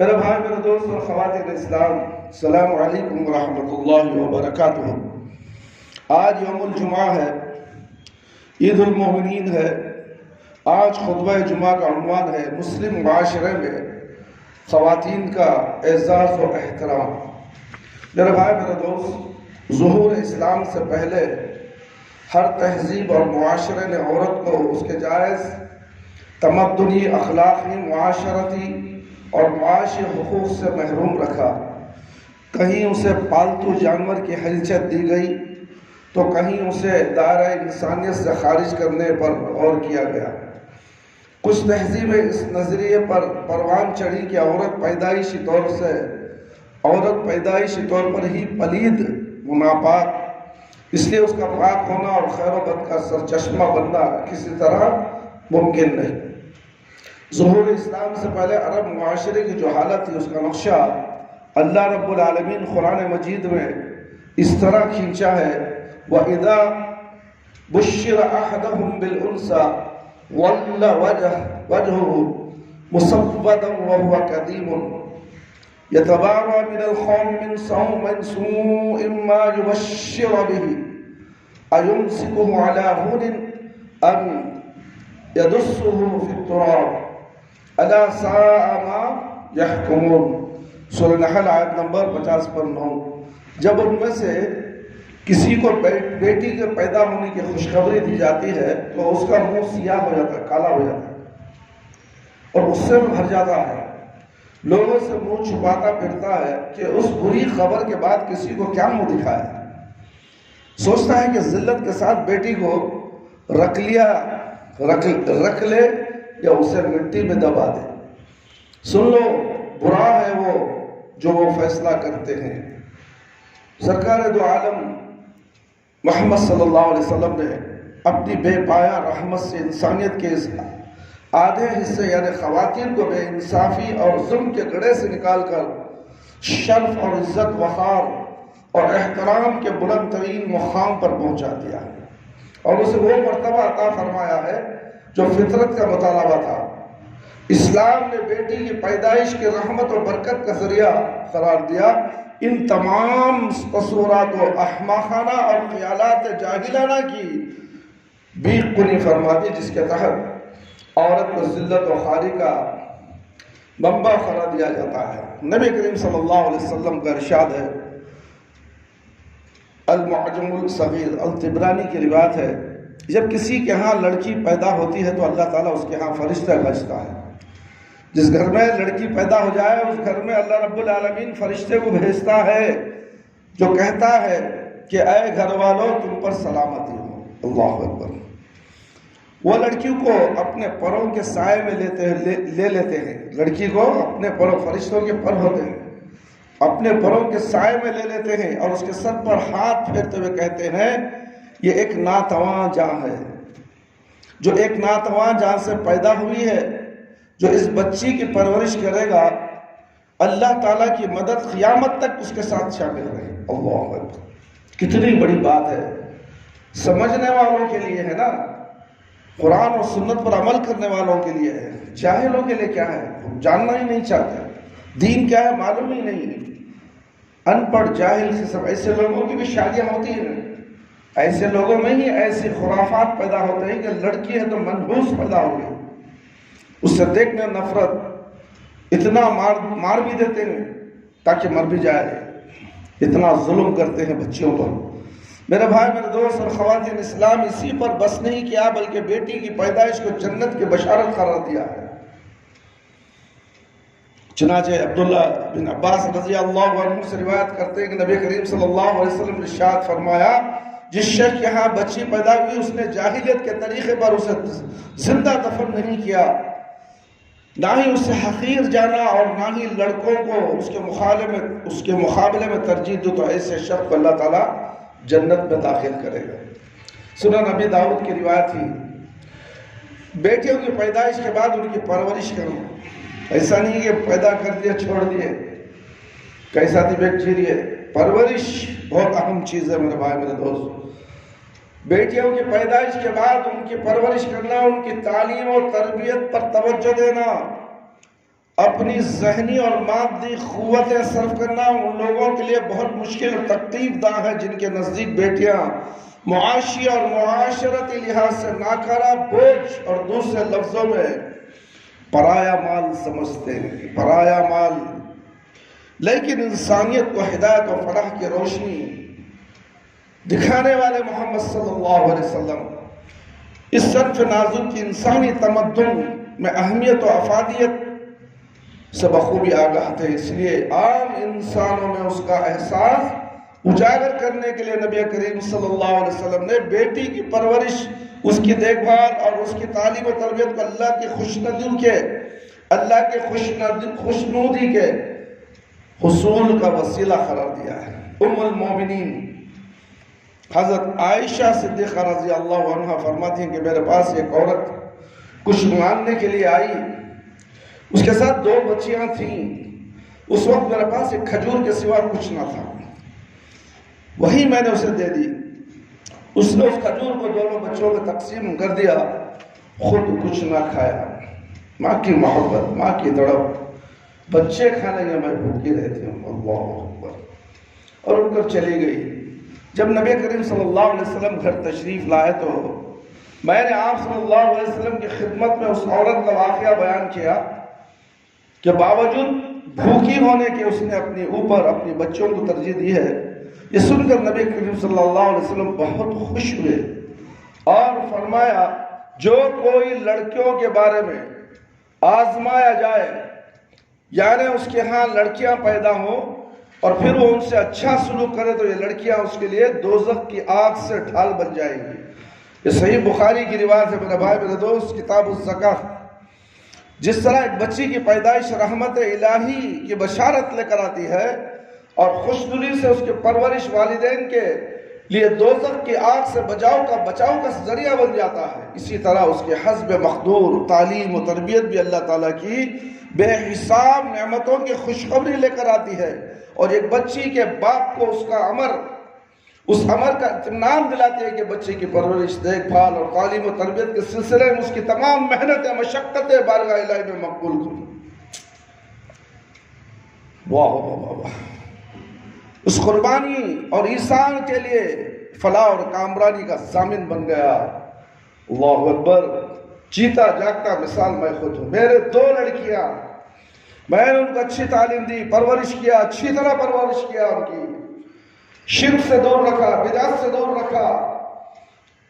میرے بھائی، میرے دوست اور خواتین اسلام، السلام علیکم ورحمۃ اللہ وبرکاتہ۔ آج یوم الجمعہ ہے، عید المومنین ہے۔ آج خطبہ جمعہ کا عنوان ہے مسلم معاشرے میں خواتین کا اعزاز و احترام۔ میرے بھائی، میرے دوست، ظہور اسلام سے پہلے ہر تہذیب اور معاشرے نے عورت کو اس کے جائز تمدنی، اخلاقی، معاشرتی اور معاشی حقوق سے محروم رکھا۔ کہیں اسے پالتو جانور کی حیثیت دی گئی تو کہیں اسے دائرہ انسانیت سے خارج کرنے پر غور کیا گیا۔ کچھ تہذیبیں اس نظریے پر پروان چڑھی کہ عورت پیدائشی طور پر ہی پلید و ناپاک، اس لیے اس کا پاک ہونا اور خیر و بد کا سرچشمہ بننا کسی طرح ممکن نہیں۔ ظہور اسلام سے پہلے عرب معاشرے کی جو حالت تھی، اس کا نقشہ اللہ رب العالمین قرآن مجید میں اس طرح کھینچا ہے: وَإِذَا بُشِّرَ أَحَدَهُمْ بِالْأُنْثَىٰ وَلَّ وَجْهُهُ مُسَوَّدًا وَهُوَ كَظِيمٌ يَتَوَارَىٰ مِنَ الْقَوْمِ مِنْ سُوءِ مَا يُبَشِّرُ بِهِ أَيُمْسِكُهُ عَلَىٰ هُدٍ أَمْ يَدُسُّهُ فِي التُّرَابِ الا ساء ما یحکمون۔ سورہ نحل آیت نمبر 50 پر 9۔ جب ان میں سے کسی کو بیٹی کے پیدا ہونے کی خوشخبری دی جاتی ہے تو اس کا منہ سیاہ ہو جاتا ہے، کالا ہو جاتا ہے اور غصے میں بھر جاتا ہے، لوگوں سے منہ چھپاتا پھرتا ہے کہ اس بری خبر کے بعد کسی کو کیا منہ دکھائے۔ سوچتا ہے کہ ذلت کے ساتھ بیٹی کو رکھ لے یا اسے مٹی میں دبا دے۔ سن لو، برا ہے وہ جو وہ فیصلہ کرتے ہیں۔ سرکار دو عالم محمد صلی اللہ علیہ وسلم نے اپنی بے پایا رحمت سے انسانیت کے اس آدھے حصے یعنی خواتین کو بے انصافی اور ظلم کے گڑھے سے نکال کر شرف اور عزت، وقار اور احترام کے بلند ترین مقام پر پہنچا دیا اور اسے وہ مرتبہ عطا فرمایا ہے جو فطرت کا مطالبہ تھا۔ اسلام نے بیٹی کی پیدائش کی رحمت و برکت کا ذریعہ قرار دیا۔ ان تمام تصورات و احمقانہ اور خیالات جاہلانہ کی بیق کنی فرما دی، جس کے تحت عورت کو ذلت و خواری کا منبع قرار دیا جاتا ہے۔ نبی کریم صلی اللہ علیہ وسلم کا ارشاد ہے، المعجم الصغیر الطبرانی کی روایت ہے، جب کسی کے ہاں لڑکی پیدا ہوتی ہے تو اللہ تعالیٰ اس کے ہاں فرشتہ بھیجتا ہے۔ جس گھر میں لڑکی پیدا ہو جائے اس گھر میں اللہ رب العالمین فرشتے کو بھیجتا ہے جو کہتا ہے کہ اے گھر والوں، تم پر سلامتی ہو۔ اللہ اکبر۔ وہ لڑکی کو اپنے پروں کے سائے میں لے لیتے ہیں۔ لڑکی کو اپنے پروں، فرشتوں کے پر ہوتے ہیں، اپنے پروں کے سائے میں لے لیتے ہیں اور اس کے سر پر ہاتھ پھیرتے ہوئے کہتے ہیں، یہ ایک ناتواں جاں ہے جو ایک ناتواں جاں سے پیدا ہوئی ہے، جو اس بچی کی پرورش کرے گا، اللہ تعالیٰ کی مدد قیامت تک اس کے ساتھ شامل رہے۔ اللہ اکبر۔ کتنی بڑی بات ہے، سمجھنے والوں کے لیے ہے نا، قرآن اور سنت پر عمل کرنے والوں کے لیے ہے۔ جاہلوں کے لیے کیا ہے؟ جاننا ہی نہیں چاہتے، دین کیا ہے معلوم ہی نہیں۔ ان پڑھ جاہل قسم ایسے لوگوں کی بھی شادیاں ہوتی ہیں، ایسے لوگوں میں ہی ایسی خرافات پیدا ہوتے ہیں کہ لڑکی ہے تو منحوس پیدا ہو گئی، اس سے دیکھنے نفرت، اتنا مار بھی دیتے ہیں تاکہ مر بھی جائے، اتنا ظلم کرتے ہیں بچیوں پر۔ میرے بھائی، میرے دوست اور خواتین اسلام اسی پر بس نہیں کیا بلکہ بیٹی کی پیدائش کو جنت کی بشارت قرار دیا ہے۔ چنانچہ عبداللہ بن عباس رضی اللہ عنہ سے روایت کرتے ہیں کہ نبی کریم صلی اللہ علیہ وسلم نے ارشاد فرمایا، جس شخص کے ہاں بچی پیدا ہوئی اس نے جاہلیت کے طریقے پر اسے زندہ دفن نہیں کیا، نہ ہی اسے حقیر جانا اور نہ ہی لڑکوں کو اس کے مقابلے میں ترجیح دو، تو ایسے شخص کو اللہ تعالیٰ جنت میں داخل کرے گا۔ سنن نبی داؤد کی روایت تھی، بیٹیوں کی پیدائش کے بعد ان کی پرورش کرو۔ ایسا نہیں کہ پیدا کر دیا چھوڑ دیے، کیسا تھی بیکٹیریے۔ پرورش بہت اہم چیز ہے میرے بھائی، میرے دوست۔ بیٹیوں کی پیدائش کے بعد ان کی پرورش کرنا، ان کی تعلیم و تربیت پر توجہ دینا، اپنی ذہنی اور مادی قوتیں صرف کرنا ان لوگوں کے لیے بہت مشکل اور تکلیف دہ ہے جن کے نزدیک بیٹیاں معاشی اور معاشرتی لحاظ سے ناکارہ، بوجھ اور دوسرے لفظوں میں پرایا مال سمجھتے ہیں، پرایا مال۔ لیکن انسانیت کو ہدایت و فلاح کی روشنی دکھانے والے محمد صلی اللہ علیہ وسلم اس صنف نازک کی انسانی تمدن میں اہمیت و افادیت سے بخوبی آگاہ تھے، اس لیے عام انسانوں میں اس کا احساس اجاگر کرنے کے لیے نبی کریم صلی اللہ علیہ وسلم نے بیٹی کی پرورش، اس کی دیکھ بھال اور اس کی تعلیم و تربیت کو اللہ کی خوشنودی کے حصول کا وسیلہ قرار دیا ہے۔ ام المومنین حضرت عائشہ صدیقہ رضی اللہ عنہ فرماتی ہیں کہ میرے پاس ایک عورت کچھ مانگنے کے لیے آئی، اس کے ساتھ 2 بچیاں تھیں۔ اس وقت میرے پاس ایک کھجور کے سوا کچھ نہ تھا، وہی میں نے اسے دے دی۔ اس نے اس کھجور کو دونوں بچوں میں تقسیم کر دیا، خود کچھ نہ کھایا۔ ماں کی محبت، ماں کی تڑپ، بچے کھانے میں میں بھوکی رہتی ہوں، اللہ اکبر، اور اٹھ کر چلی گئی۔ جب نبی کریم صلی اللہ علیہ وسلم گھر تشریف لائے تو میں نے آپ صلی اللہ علیہ وسلم کی خدمت میں اس عورت کا واقعہ بیان کیا کہ باوجود بھوکی ہونے کے اس نے اپنے اوپر اپنی بچوں کو ترجیح دی ہے۔ یہ سن کر نبی کریم صلی اللہ علیہ وسلم بہت خوش ہوئے اور فرمایا جو کوئی لڑکیوں کے بارے میں آزمایا جائے، یعنی اس کے ہاں لڑکیاں پیدا ہوں اور پھر وہ ان سے اچھا سلوک کرے تو یہ لڑکیاں اس کے لیے دوزخ کی آگ سے ڈھال بن جائیں گی۔ یہ صحیح بخاری کی روایت ہے میرے بھائی میرے دوست، کتاب الزکاۃ۔ جس طرح ایک بچی کی پیدائش رحمت الہی کی بشارت لے کر آتی ہے اور خوشدلی سے اس کی پرورش والدین کے لیے دوزخ کی آگ سے بچاؤ کا ذریعہ بن جاتا ہے، اسی طرح اس کے حسب مقدور تعلیم و تربیت بھی اللہ تعالیٰ کی بے حساب نعمتوں کی خوشخبری لے کر آتی ہے، اور ایک بچی کے باپ کو اس امر کا اطمینان دلاتی ہے کہ بچے کی پرورش، دیکھ بھال اور تعلیم و تربیت کے سلسلے میں اس کی تمام محنتیں مشقتیں بارگاہ الہی میں مقبول کریں۔ واہ واہ واہ، اس قربانی اور ایثار کے لیے فلاح اور کامرانی کا ضامن بن گیا۔ اللہ اکبر، جیتا جاگتا مثال میں خود ہوں۔ میرے 2 لڑکیاں، میں نے ان کو اچھی تعلیم دی، پرورش کیا، اچھی طرح پرورش کیا، ان کی شرک سے دور رکھا، بدعت سے دور رکھا،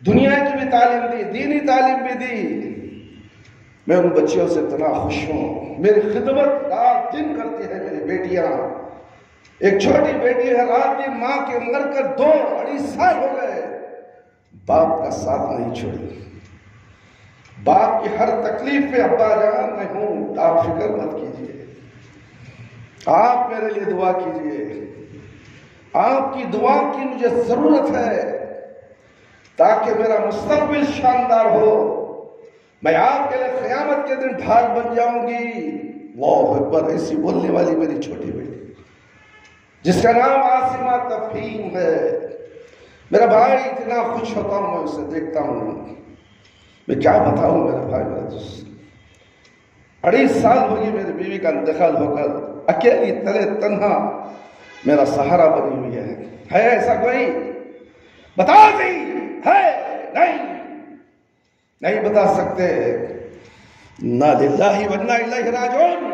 دنیا کی بھی تعلیم دی، دینی تعلیم بھی دی۔ میں ان بچیوں سے اتنا خوش ہوں، میری خدمت رات دن کرتی ہے میری بیٹیاں۔ ایک چھوٹی بیٹی ہے، رات دن ماں کے مر کر 2-2.5 سال ہو گئے، باپ کا ساتھ نہیں چھوڑی۔ باپ کی ہر تکلیف پہ ابا جان میں ہوں، آپ فکر مت کیجئے، آپ میرے لیے دعا کیجئے، آپ کی دعا کی مجھے ضرورت ہے تاکہ میرا مستقبل شاندار ہو، میں آپ کے لیے قیامت کے دن ڈھال بن جاؤں گی۔ اللہ اکبر، ایسی بولنے والی میری چھوٹی بیٹی جس کا نام عاصمہ تفہیم ہے، میرا بھائی اتنا خوش ہوتا ہوں میں اسے دیکھتا ہوں، میں کیا بتاؤں میرے بھائی میرے دوست۔ 2.5 سال ہوگی میری بیوی کا انتقال ہو کر، اکیلی تلے تنہا میرا سہارا بنی ہوئی ہے ایسا کوئی؟ بتا دی ہے؟ نہیں بتا سکتے۔ انا للہ و انا الیہ راجعون۔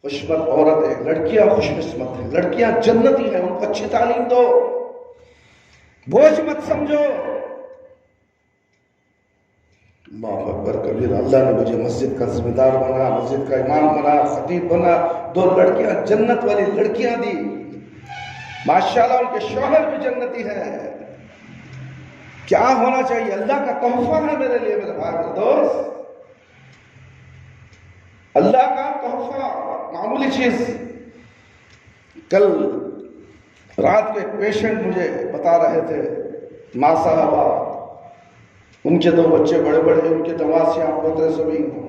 خوشبخت عورت ہے، لڑکیاں خوش قسمت ہیں، لڑکیاں جنتی ہیں، ان کو اچھی تعلیم دو، بوجھ مت سمجھو۔ اللہ اکبر کبیر، اللہ نے مجھے مسجد کا ذمہ دار بنا، مسجد کا امام بنا، خطیب بنا، 2 لڑکیاں جنت والی لڑکیاں دی، ماشاءاللہ ان کے شوہر بھی جنتی ہیں۔ کیا ہونا چاہیے؟ اللہ کا تحفہ ہے میرے لیے میرے بھائی میرے دوست، اللہ کا تحفہ، معمولی چیز۔ کل رات کے ایک پیشنٹ مجھے بتا رہے تھے، ماں صاحبہ، ان کے 2 بچے بڑے بڑے، ان کے نواسیاں پوترے سبھی ہوں۔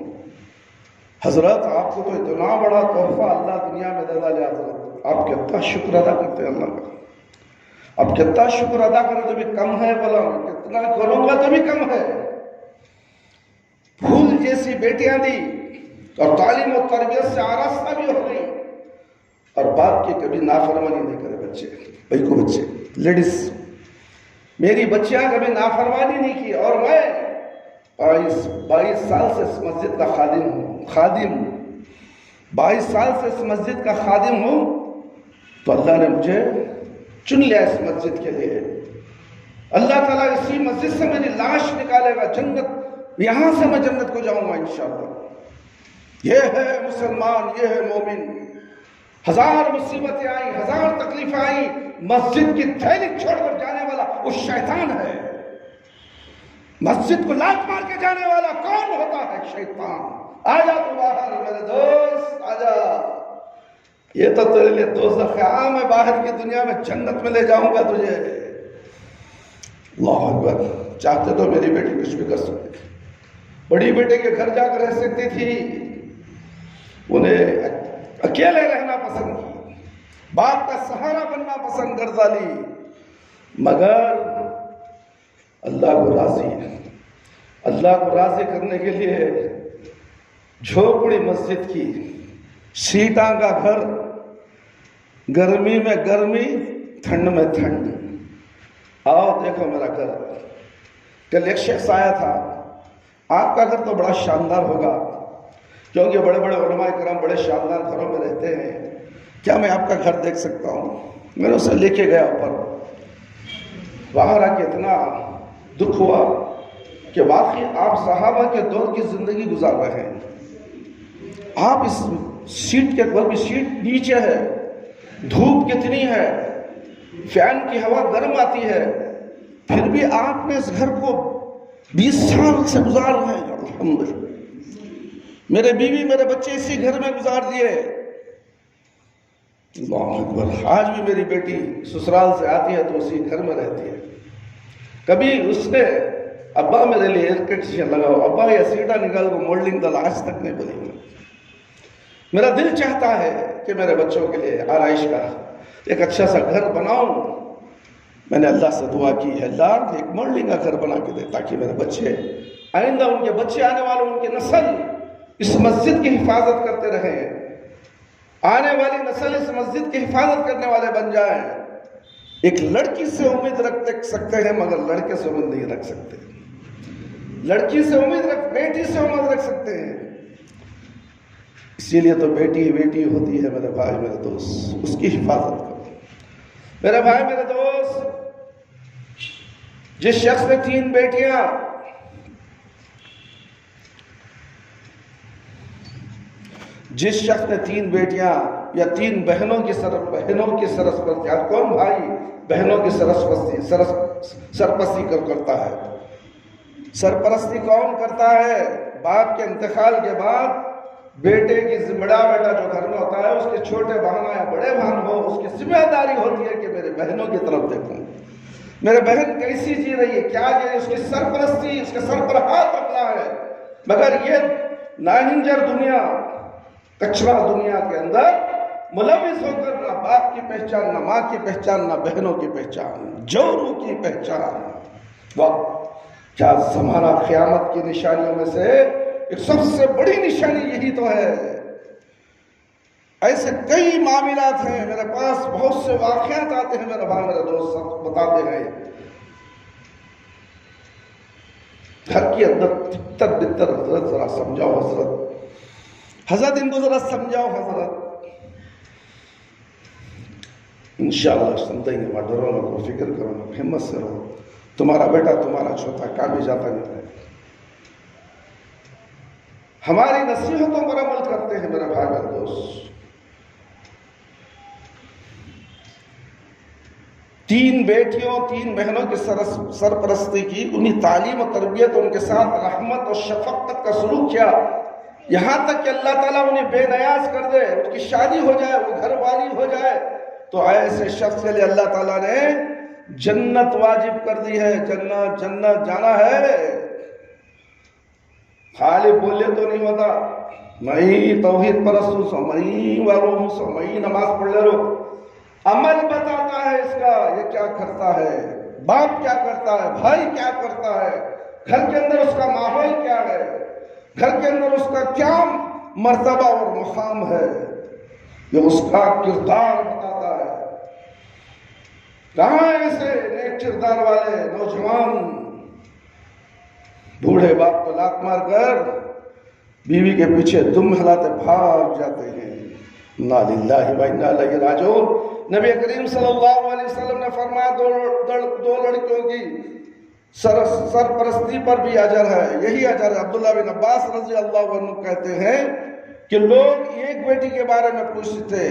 حضرت آپ کو تو اتنا بڑا تحفہ اللہ دنیا میں دے ڈالے، حضرت آپ کتنا شکر ادا کرتے ہیں اللہ کا، اب کتنا شکر ادا کریں تو بھی کم ہے، بولا کتنا کروں گا تو بھی کم ہے۔ پھول جیسی بیٹیاں دی، اور تعلیم و تربیت سے آراستہ بھی ہو گئی، اور باپ کی کبھی نافرمانی نہیں کرے بچے، بھائی کو بچے لیڈیز، میری بچیاں کبھی نافرمانی نہیں کی، اور میں 22 سال سے اس مسجد کا خادم 22 سال سے اس مسجد کا خادم ہوں، تو اللہ نے مجھے چن لیا اس مسجد کے لیے۔ اللہ تعالیٰ اسی مسجد سے میری لاش نکالے گا، جنت یہاں سے میں جنت کو جاؤں گا انشاءاللہ۔ یہ ہے مسلمان، یہ ہے مومن۔ ہزار مصیبتیں آئیں، ہزار تکلیفیں آئیں، مسجد کی تھیلی چھوڑ کر جانے والا وہ شیطان ہے۔ مسجد کو لات مار کے جانے والا کون ہوتا ہے؟ شیطان۔ آجا تو باہر میرے دوست، آجا، یہ تو تیرے لیے دوزخ ہے، میں باہر کی دنیا میں جنت میں لے جاؤں گا تجھے۔ اللہ اکبر۔ چاہتے تو میری بیٹی کچھ بھی کر سکتی تھی، بڑی بیٹے کے گھر جا کر رہ سکتی تھی، انہیں اکیلے رہنا پسند کی، باپ کا سہارا بننا پسند کر ڈالی، مگر اللہ کو راضی کرنے کے لیے جھوپڑی مسجد کی، شیٹاں کا گھر، گرمی میں گرمی، ٹھنڈ میں ٹھنڈ۔ آؤ دیکھو میرا گھر۔ کل ایک شخص آیا تھا، آپ کا گھر تو بڑا شاندار ہوگا، کیونکہ بڑے بڑے علماء کرام بڑے شاندار گھروں میں رہتے ہیں، کیا میں آپ کا گھر دیکھ سکتا ہوں؟ میں نے اسے لے کے گیا اوپر، باہر آ کے اتنا دکھ ہوا کہ واقعی آپ صحابہ کے دور کی زندگی گزار رہے ہیں۔ آپ اس سیٹ کے اوپر بھی، سیٹ نیچے ہے، دھوپ کتنی ہے، فین کی ہوا گرم آتی ہے، پھر بھی آپ نے اس گھر کو 20 سال سے گزار رہے ہیں۔ الحمدللہ، میرے بیوی میرے بچے اسی گھر میں گزار دیے۔ اللہ اکبر۔ آج بھی میری بیٹی سسرال سے آتی ہے تو اسی گھر میں رہتی ہے۔ کبھی اس نے ابا میرے لیے ایئر کنڈیشن لگاؤ، ابا یہ سیٹا نکال کو مولڈنگ دل، آج تک نہیں بولی۔ میرا دل چاہتا ہے کہ میرے بچوں کے لیے آرائش کا ایک اچھا سا گھر بناؤں۔ میں نے اللہ سے دعا کی ہے، اللہ ایک مولڈنگ کا گھر بنا کے دے تاکہ میرے بچے آئندہ، ان کے بچے آنے والوں، ان کی نسل اس مسجد کی حفاظت کرتے رہیں، آنے والی نسل اس مسجد کی حفاظت کرنے والے بن جائیں۔ ایک لڑکی سے امید رکھ سکتے ہیں مگر لڑکے سے امید نہیں رکھ سکتے، لڑکی سے امید بیٹی سے امید رکھ سکتے ہیں۔ اسی لیے تو بیٹی بیٹی ہوتی ہے میرے بھائی میرے دوست، اس کی حفاظت کرو میرے بھائی میرے دوست۔ جس شخص نے 3 بیٹیاں، جس شخص نے 3 بیٹیاں یا 3 بہنوں کی سرپرستی، کون بھائی بہنوں کی سرپرستی کرتا ہے؟ سرپرستی کون کرتا ہے؟ باپ کے انتقال کے بعد بیٹے کی بڑا بیٹا جو گھر میں ہوتا ہے، اس کے چھوٹے بہن یا بڑے بہن ہو، اس کی ذمہ داری ہوتی ہے کہ میرے بہنوں کی طرف دیکھوں، میرے بہن کیسی جی رہی ہے، کیا یہ اس کی سرپرستی، اس کے سر پر ہاتھ رکھنا ہے۔ مگر یہ ناہنجر دنیا، کچرا دنیا کے اندر ملوث ہو کر نہ باپ کی پہچان، نہ ماں کی پہچان، نہ بہنوں کی پہچان، جوروں کی پہچان۔ واہ کیا زمانہ! قیامت کی نشانیوں میں سے ایک سب سے بڑی نشانی یہی تو ہے۔ ایسے کئی معاملات ہیں، میرے پاس بہت سے واقعات آتے ہیں میرے بھائی میرے دوست بتاتے ہیں، گھر کے اندر تر بتر حضرت ذرا سمجھاؤ، حضرت ان کو ذرا سمجھاؤ حضرت۔ انشاءاللہ سمجھیں گے، ماں ڈرو نہ، کوئی فکر کرو نہ، ہمت سے رہو، تمہارا بیٹا تمہارا چھوٹا کام جاتا نہیں ہے۔ ہماری نصیحتوں پر عمل کرتے ہیں میرے بھائی میرے دوست۔ 3 بیٹیوں 3 بہنوں کی سرپرستی کی، انہیں تعلیم و تربیت، ان کے ساتھ رحمت اور شفقت کا سلوک کیا، یہاں تک کہ اللہ تعالیٰ انہیں بے نیاز کر دے، ان کی شادی ہو جائے، وہ گھر والی ہو جائے، تو ایسے شخص کے لیے اللہ تعالیٰ نے جنت واجب کر دی ہے۔ جنت جانا ہے، خالی بولے تو نہیں ہوتا، میں توحید پرست ہوں سو میں والوں ہوں سو میں نماز پڑھ لے رہو، عمل بتاتا ہے اس کا، یہ کیا کرتا ہے، باپ کیا کرتا ہے، بھائی کیا کرتا ہے، گھر کے اندر اس کا ماحول کیا ہے، گھر کے اندر اس کا کیا مرتبہ اور مقام ہے، یہ اس کا کردار بتاتا ہے۔ کہاں ایسے نیک کردار والے نوجوان بوڑھے باپ کو لات مار کر بیوی کے پیچھے دم ہلاتے بھاگ جاتے ہیں۔ انا للہ و انا الیہ راجعون۔ نبی کریم صلی اللہ علیہ وسلم نے فرمایا دو لڑکیوں کی سرپرستی پر بھی اجر ہے، یہی اجر ہے۔ عبداللہ بن عباس رضی اللہ عنہ کہتے ہیں کہ لوگ ایک بیٹی کے بارے میں پوچھتے تھے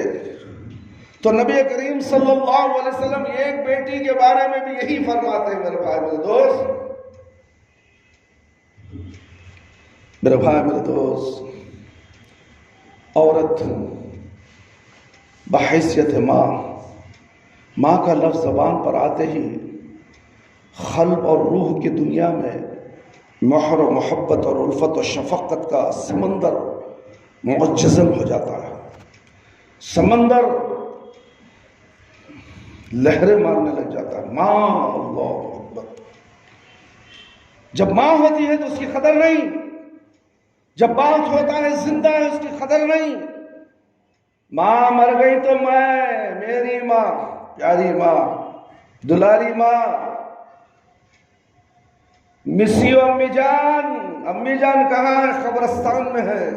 تو نبی کریم صلی اللہ علیہ وسلم ایک بیٹی کے بارے میں بھی یہی فرماتے ہیں۔ میرے بھائی میرے دوست، عورت بحیثیت ماں کا لفظ زبان پر آتے ہی قلب اور روح کی دنیا میں مہر و محبت اور الفت و شفقت کا سمندر معجزن ہو جاتا ہے۔ سمندر لہریں مارنے لگ جاتا ہے۔ ماں، اللہ اکبر۔ جب ماں ہوتی ہے تو اس کی قدر نہیں، جب باپ ہوتا ہے زندہ ہے اس کی قدر نہیں۔ ماں مر گئی تو میری ماں، پیاری ماں، دلاری ماں، مسیو امی جان کہاں ہے؟ قبرستان میں ہے۔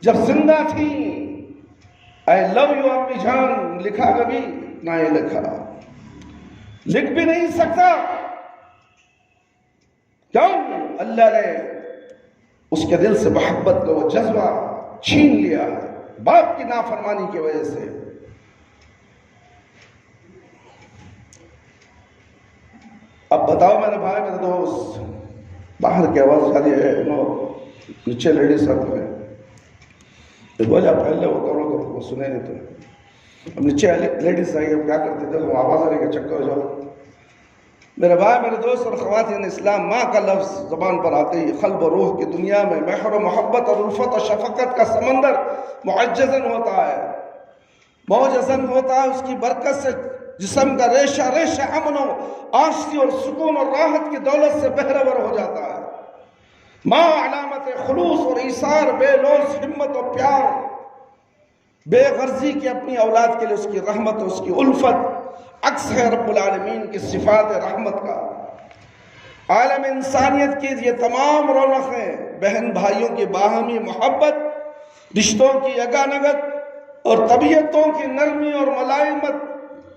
جب زندہ تھی I love you امی جان لکھا کبھی نہیں لکھا، لکھ بھی نہیں سکتا۔ کیوں؟ اللہ نے اس کے دل سے محبت کا وہ جذبہ چھین لیا ہے باپ کی نافرمانی کی وجہ سے۔ اب بتاؤ میرے بھائی میرے دوست، باہر کی آواز جا رہی ہے، نیچے لیڈیز آتے ہیں، بولا پہلے وہ کرو وہ سنے نہیں تو اب نیچے لیڈیز آئی، اب کیا کرتے تھے وہ آواز آنے کے چکر ہو جاؤ۔ میرے بھائی میرے دوست اور خواتین اسلام، ماں کا لفظ زبان پر آتے ہی قلب و روح کی دنیا میں مہر و محبت اور الفت و شفقت کا سمندر معجزن ہوتا ہے، معجزن ہوتا ہے۔ اس کی برکت سے جسم کا ریشہ ریشہ امن و آشتی اور سکون اور راحت کی دولت سے بہرور ہو جاتا ہے۔ ماں علامت خلوص اور ایثار، بے لوث ہمت و پیار، بے غرضی کی اپنی اولاد کے لیے اس کی رحمت اور اس کی الفت عکس ہے رب العالمین کی صفات رحمت کا۔ عالم انسانیت کی یہ تمام رونقیں بہن بھائیوں کی باہمی محبت، رشتوں کی یگانگت اور طبیعتوں کی نرمی اور ملائمت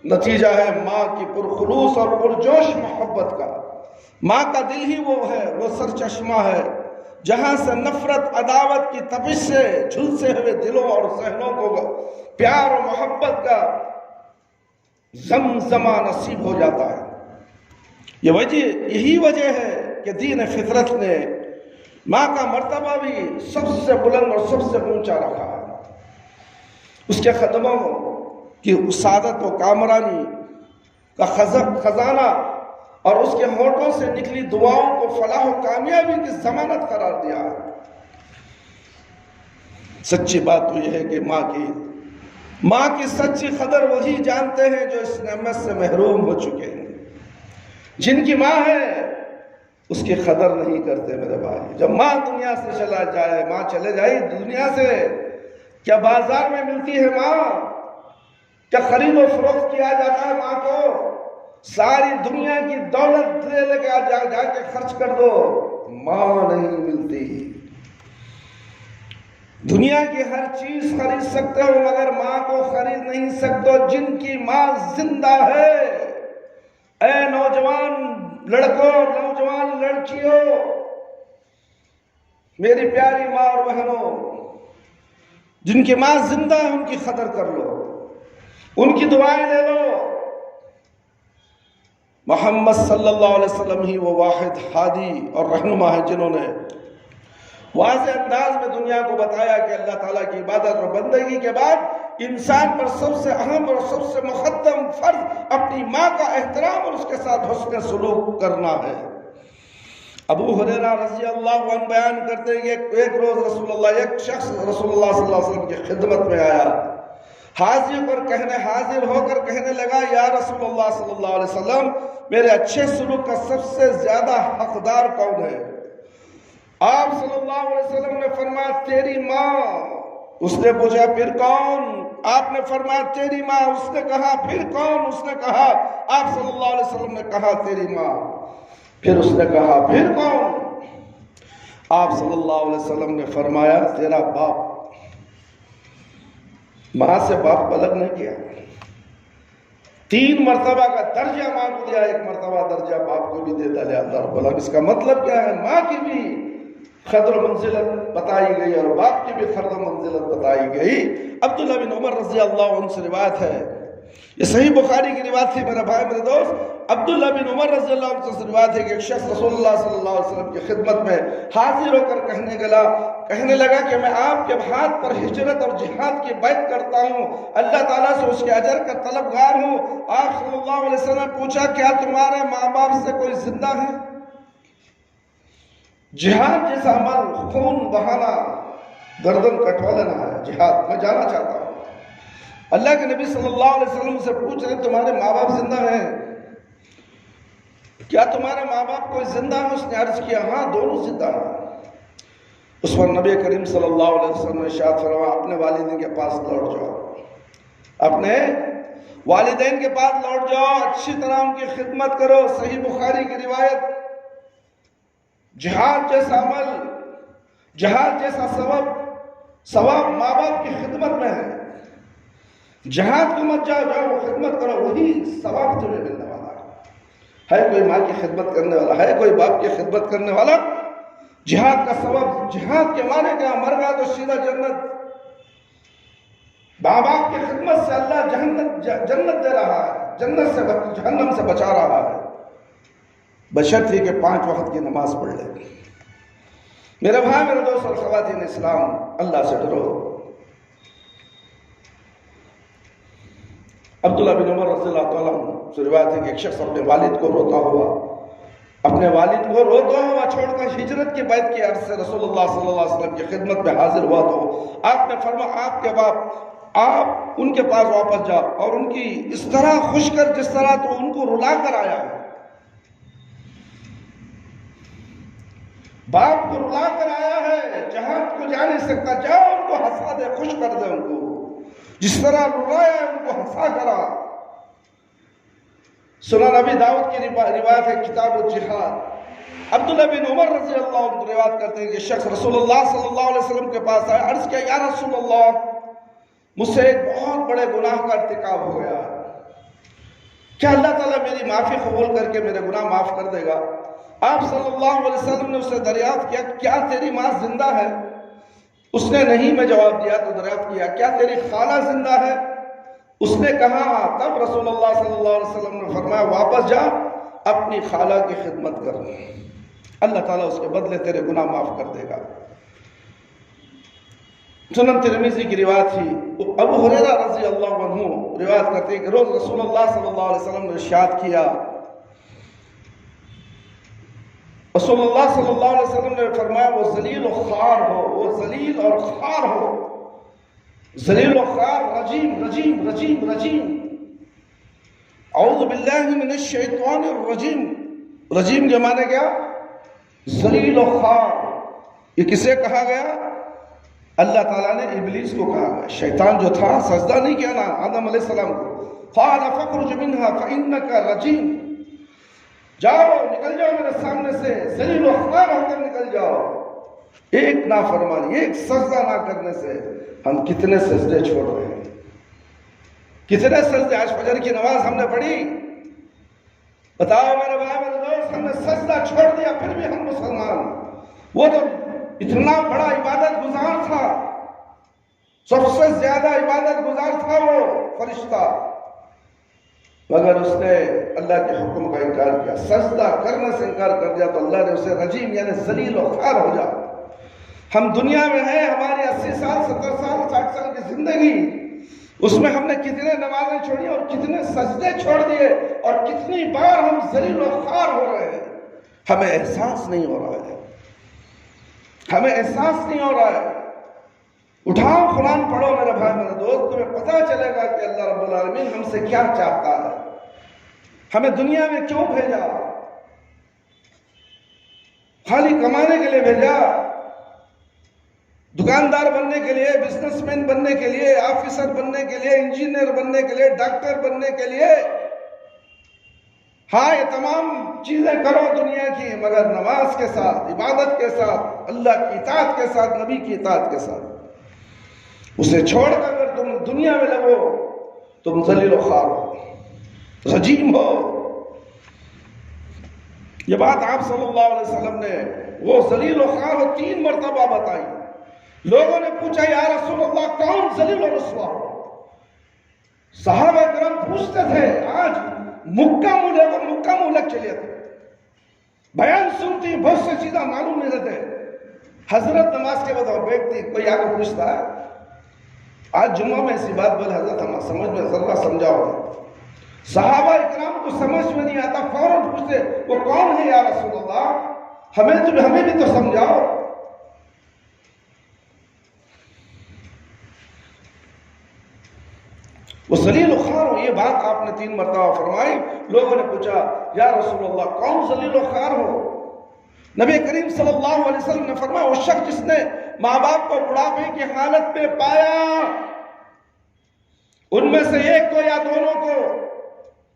نتیجہ ہے ماں کی پرخلوص اور پرجوش محبت کا۔ ماں کا دل ہی وہ ہے، وہ سرچشمہ ہے جہاں سے نفرت عداوت کی تپش سے جھلسے ہوئے دلوں اور ذہنوں کو پیار و محبت کا زمزمہ نصیب ہو جاتا ہے۔ یہی وجہ ہے کہ دین فطرت نے ماں کا مرتبہ بھی سب سے بلند اور سب سے اونچا رکھا ہے۔ اس کے قدموں کی سعادت و کامرانی کا خزانہ اور اس کے ہونٹوں سے نکلی دعاؤں کو فلاح و کامیابی کی ضمانت قرار دیا ہے۔ سچی بات تو یہ ہے کہ ماں کی سچی قدر وہی جانتے ہیں جو اس نعمت سے محروم ہو چکے ہیں۔ جن کی ماں ہے اس کی قدر نہیں کرتے میرے بھائی۔ جب ماں دنیا سے چلا جائے، ماں چلے جائے دنیا سے، کیا بازار میں ملتی ہے ماں؟ کیا خرید و فروخت کیا جاتا ہے ماں کو؟ ساری دنیا کی دولت لے کے جا کے خرچ کر دو، ماں نہیں ملتی۔ دنیا کی ہر چیز خرید سکتے ہو مگر ماں کو خرید نہیں سکتے۔ جن کی ماں زندہ ہے، اے نوجوان لڑکوں نوجوان لڑکیوں، میری پیاری ماں اور بہنوں، جن کی ماں زندہ ہے ان کی قدر کر لو، ان کی دعائیں لے لو۔ محمد صلی اللہ علیہ وسلم ہی وہ واحد ہادی اور رہنما ہے جنہوں نے واضح انداز میں دنیا کو بتایا کہ اللہ تعالیٰ کی عبادت اور بندگی کے بعد انسان پر سب سے اہم اور سب سے مقدم فرض اپنی ماں کا احترام اور اس کے ساتھ حسن سلوک کرنا ہے۔ ابو ہریرہ رضی اللہ عنہ بیان کرتے ہیں کہ ایک روز ایک شخص رسول اللہ صلی اللہ علیہ وسلم کی خدمت میں آیا، حاضر ہو کر کہنے لگا، یا رسول اللہ صلی اللہ علیہ وسلم، میرے اچھے سلوک کا سب سے زیادہ حقدار کون ہے؟ آپ صلی اللہ علیہ وسلم نے فرمایا تیری ماں. اس نے پوچھا پھر کون؟ آپ نے فرمایا تیری ماں. اس نے کہا پھر کون؟ اس نے کہا. آپ صلی اللہ علیہ وسلم نے کہا تیری ماں. پھر اس نے کہا پھر کون؟ آپ صلی اللہ علیہ وسلم نے فرمایا تیرا باپ. ماں سے باپ کو الگ نہیں کیا. 3 مرتبہ کا درجہ ماں کو دیا, 1 مرتبہ درجہ باپ کو بھی دے ڈالے اللہ رب العالمین. اس کا مطلب کیا ہے؟ ماں کی بھی قدر و منزلت بتائی گئی اور باپ کی بھی قدر و منزلت بتائی گئی. عبداللہ بن عمر رضی اللہ عنہ سے روایت ہے, یہ صحیح بخاری کی روایت تھی میرا بھائی میرے دوست. عبداللہ بن عمر رضی اللہ عنہ سے روایت ہے کہ ایک شخص رسول اللہ صلی اللہ علیہ وسلم کی خدمت میں حاضر ہو کر کہنے لگا کہ میں آپ کے ہاتھ پر ہجرت اور جہاد کی بیعت کرتا ہوں, اللہ تعالیٰ سے اس کے اجر کا طلبگار ہوں. آپ صلی اللہ علیہ وسلم نے پوچھا کیا تمہارے ماں باپ سے کوئی زندہ ہے؟ جہاد جیسا عمل, خون بہانا, گردن کٹوا لینا ہے جہاد. میں جانا چاہتا ہوں. اللہ کے نبی صلی اللہ علیہ وسلم سے پوچھ رہے تمہارے ماں باپ زندہ ہیں؟ کیا تمہارے ماں باپ کوئی زندہ ہے؟ اس نے عرض کیا ہاں دونوں زندہ ہیں. اس پر نبی کریم صلی اللہ علیہ وسلم نے ارشاد فرمایا اپنے والدین کے پاس لوٹ جاؤ, اپنے والدین کے پاس لوٹ جاؤ, اچھی طرح ان کی خدمت کرو. صحیح بخاری کی روایت. جہاد جیسا عمل, جہاد جیسا ثواب ماں باپ کی خدمت میں ہے. جہاد کو مت جاؤ, خدمت کرو, وہی ثواب تمہیں ملنے والا ہے. کوئی ماں کی خدمت کرنے والا ہے, کوئی باپ کی خدمت کرنے والا؟ جہاد کا ثواب, جہاد کے معنی کیا؟ مر گیا تو سیدھا جنت. ماں باپ کی خدمت سے اللہ جنت دے رہا ہے, جنت سے جہنم سے بچا رہا ہے, بشرط ہی کہ 5 وقت کی نماز پڑھ لے. میرے بھائی میرے دوست اور خواتین اسلام, اللہ سے ڈرو. عبداللہ بن عمر رضی اللہ تعالیٰ عنہ سے روایت ہے کہ ایک شخص اپنے والد کو روتا ہوا چھوڑ کر ہجرت کی بیعت کی عرض سے رسول اللہ صلی اللہ علیہ وسلم کی خدمت میں حاضر ہوا تو آپ نے فرمایا آپ کے باپ, آپ ان کے پاس واپس جاؤ اور ان کی اس طرح خوش کر جس طرح تو ان کو رلا کر آیا ہے. باپ کو رلا کر آیا ہے, جہاد کو جا نہیں سکتا, جاؤ ان کو ہنسا دے, خوش کر دے ان کو, جس طرح رلایا ان کو ہنسا کرا. سنن ابی داؤد کی روایت ہے کتاب الجہاد. عبداللہ بن عمر رضی اللہ عنہ روایت کرتے ہیں کہ شخص رسول اللہ صلی اللہ علیہ وسلم کے پاس آیا, عرض کیا یا رسول اللہ مجھ سے ایک بہت بڑے گناہ کا ارتکاب ہو گیا, کیا اللہ تعالیٰ میری معافی قبول کر کے میرے گناہ معاف کر دے گا؟ آپ صلی اللہ علیہ وسلم نے اسے دریافت کیا کیا تیری ماں زندہ ہے؟ اس نے نہیں میں جواب دیا. تو دریافت کیا کیا تیری خالہ زندہ ہے؟ اس نے کہا ہاں. تب رسول اللہ صلی اللہ علیہ وسلم نے فرمایا واپس جا, اپنی خالہ کی خدمت کر, اللہ تعالیٰ اس کے بدلے تیرے گناہ معاف کر دے گا. سنن ترمذی کی روایت تھی, ابو ہریرہ رضی اللہ عنہ روایت کرتے ہیں کہ روز رسول اللہ صلی اللہ علیہ وسلم نے ارشاد کیا, رسول اللہ صلی اللہ علیہ وسلم نے فرمایا وہ ذلیل و خوار ہو, وہ ذلیل اور خوار ہو, ذلیل و خوار, رجیم رجیم رجیم رجیم. اعوذ باللہ من الشیطان الرجیم. رجیم کے معنی کیا؟ ذلیل و خوار. یہ کسے کہا گیا؟ اللہ تعالیٰ نے ابلیس کو کہا گیا. شیطان جو تھا سجدہ نہیں کیا نا آدم علیہ السلام کو, قال فاخرج منها فإنك رجیم. جاؤ نکل جاؤ میرے سامنے سے, ذلیل و خوار ہو کر نکل جاؤ. ایک نافرمانی, ایک سجدہ نہ کرنے سے ہم کتنے سجدے چھوڑ رہے ہیں, کتنے سجدے. آج فجر کی نماز ہم نے پڑھی, بتاؤ میرے بھائی میرے دوست, ہم نے سجدہ چھوڑ دیا پھر بھی ہم مسلمان. وہ تو اتنا بڑا عبادت گزار تھا, سب سے زیادہ عبادت گزار تھا وہ فرشتہ, مگر اس نے اللہ کے حکم کا انکار کیا, سجدہ کرنے سے انکار کر دیا تو اللہ نے اسے رجیم یعنی ذلیل و خوار ہو جا. ہم دنیا میں ہیں, ہماری 80 سال 70 سال 60 سال کی زندگی, اس میں ہم نے کتنے نمازیں چھوڑی اور کتنے سجدے چھوڑ دیے اور کتنی بار ہم ذلیل و خوار ہو رہے ہیں. ہمیں احساس نہیں ہو رہا ہے, ہمیں احساس نہیں ہو رہا ہے. اٹھاؤ قرآن پڑھو میرے بھائی میرے دوست, تمہیں پتہ چلے گا کہ اللہ رب العالمین ہم سے کیا چاہتا ہے, ہمیں دنیا میں کیوں بھیجا. خالی کمانے کے لیے بھیجا، دکاندار بننے کے لیے، بزنس مین بننے کے لیے، آفیسر بننے کے لیے، انجینئر بننے کے لیے، ڈاکٹر بننے کے لیے. ہاں یہ تمام چیزیں کرو دنیا کی، مگر نماز کے ساتھ، عبادت کے ساتھ، اللہ کی اطاعت کے ساتھ، نبی کی اطاعت کے ساتھ. اسے چھوڑ کر اگر تم دنیا میں لگو تم ذلیل و خوار ہو، رجیم ہو. یہ بات آپ صلی اللہ علیہ وسلم نے وہ ذلیل و خوار ہو 3 مرتبہ بتائی. لوگوں نے پوچھا یا رسول اللہ کون ذلیل و رسوا ہو؟ صحابہ کرام پوچھتے تھے، آج مکہ مولک چلے تھے، بیان سنتی، بہت سے چیزیں معلوم نہیں رہتے. حضرت نماز کے بعد بیٹھتی، کوئی آگے پوچھتا ہے آج جمعہ میں ایسی بات بولے حضرت ہم سمجھ میں ذرا سمجھاؤ. صحابہ اکرام کو سمجھ میں نہیں آتا، فوراً پوچھتے وہ کون ہے یا رسول اللہ، ہمیں بھی تو سمجھاؤ. وہ ذلیل و خوار ہو، یہ بات آپ نے 3 مرتبہ فرمائی. لوگوں نے پوچھا یا رسول اللہ کون ذلیل و خوار ہو؟ نبی کریم صلی اللہ علیہ وسلم نے فرمایا وہ شخص جس نے ماں باپ کو بڑھاپے کی حالت میں پایا، ان میں سے ایک کو یا دونوں کو،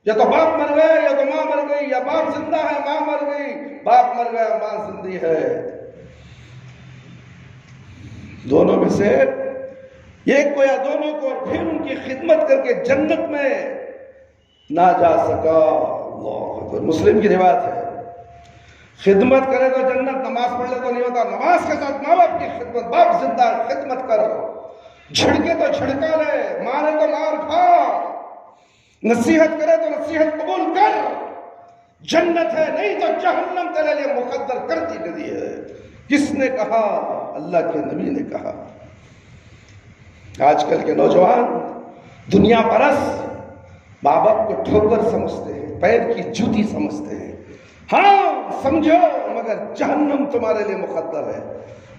یا تو باپ مر گئے یا تو ماں مر گئی، یا باپ زندہ ہے ماں مر گئی، باپ مر گیا ماں زندہ ہے، دونوں میں سے ایک کو یا دونوں کو، اور پھر ان کی خدمت کر کے جنت میں نہ جا سکا. اللہ اکبر. مسلم کی روایت ہے، خدمت کرے تو جنت، نماز پڑھ لے تو نہیں ہوتا. نماز کے ساتھ ماں باپ کی خدمت، باپ زندہ خدمت کر، جھڑکے تو جھڑکا لے، مارے تو مار کھا، نصیحت کرے تو نصیحت قبول کر، جنت ہے، نہیں تو جہنم تیرے لیے مقدر کر دی گئی ہے. کس نے کہا؟ اللہ کے نبی نے کہا. آج کل کے نوجوان دنیا پرست ماں باپ کو ٹھوکر سمجھتے ہیں، پیر کی جوتی سمجھتے ہیں. ہاں سمجھو، مگر جہنم تمہارے لیے مقدر ہے.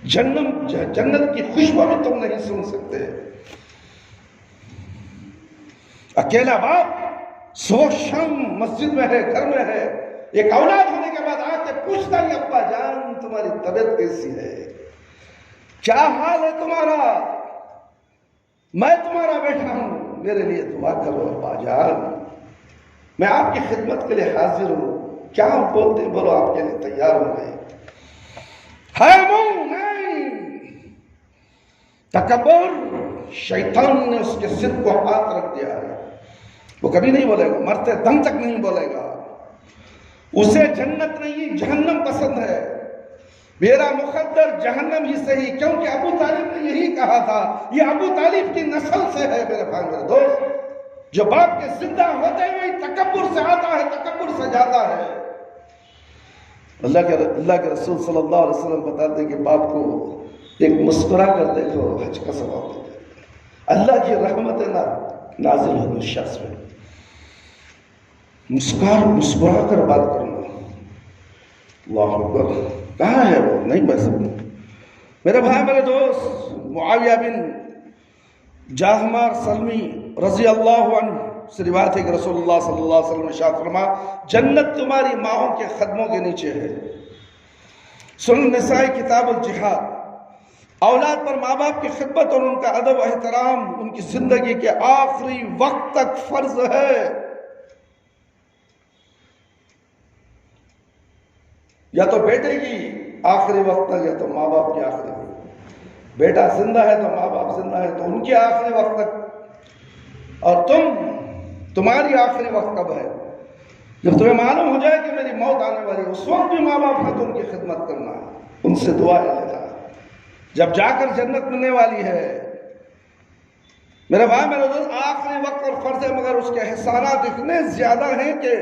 جنت کی خوشبو بھی تم نہیں سن سکتے. اکیلا باپ صبح شام مسجد میں ہے، گھر میں ہے، ایک اولاد ہونے کے بعد آ کے پوچھتا ہے ابا جان تمہاری طبیعت کیسی ہے، کیا حال ہے تمہارا، میں تمہارا بیٹا ہوں، میرے لیے دعا کرو ابا جان، میں آپ کی خدمت کے لیے حاضر ہوں. کیا بولتے ہیں؟ بولو آپ کے لیے تیار ہوں میں. ہے منہ نہیں. تکبر، شیطان نے اس کے سر کو ہاتھ رکھ دیا ہے. وہ کبھی نہیں بولے گا، مرتے دم تک نہیں بولے گا. اسے جنت نہیں جہنم پسند ہے. میرا مقدر جہنم ہی صحیح، کیونکہ ابو طالب نے یہی کہا تھا. یہ ابو طالب کی نسل سے ہے میرے بھائی میرے دوست. جو باپ کے زندہ ہوتے ہوئے تکبر سے آتا ہے، تکبر سے جاتا ہے. اللہ کے رسول صلی اللہ علیہ وسلم بتاتے ہیں کہ باپ کو ایک مسکرا کر دیکھو، حج کا ثواب ہو جائے. اللہ کی رحمت نازل ہو اس شخص میں. مسکرا کر بات کرنا. اللہ اکبر. کہاں ہے وہ؟ نہیں میں سکوں. میرے بھائی میرے دوست، معاویہ بن جاہمار سلمی رضی اللہ عنہ سے روایت ہے کہ رسول اللہ صلی اللہ علیہ وسلم نے ارشاد فرمایا جنت تمہاری ماؤں کے قدموں کے نیچے ہے. سنن نسائی کتاب الجہاد. اولاد پر ماں باپ کی خدمت اور ان کا ادب و احترام ان کی زندگی کے آخری وقت تک فرض ہے. یا تو بیٹے کی آخری وقت تک، یا تو ماں باپ کی آخری وقت. بیٹا زندہ ہے تو ماں باپ زندہ ہے تو ان کی آخری وقت تک. اور تمہاری آخری وقت کب ہے؟ جب تمہیں معلوم ہو جائے کہ میری موت آنے والی ہے، اس وقت بھی ماں باپ ہے تو ان کی خدمت کرنا، ان سے دعا لینا. جب جا کر جنت ملنے والی ہے. میرے بھائی میرے دوست، آخری وقت اور فرض ہے، مگر اس کے احسانات اتنے زیادہ ہیں کہ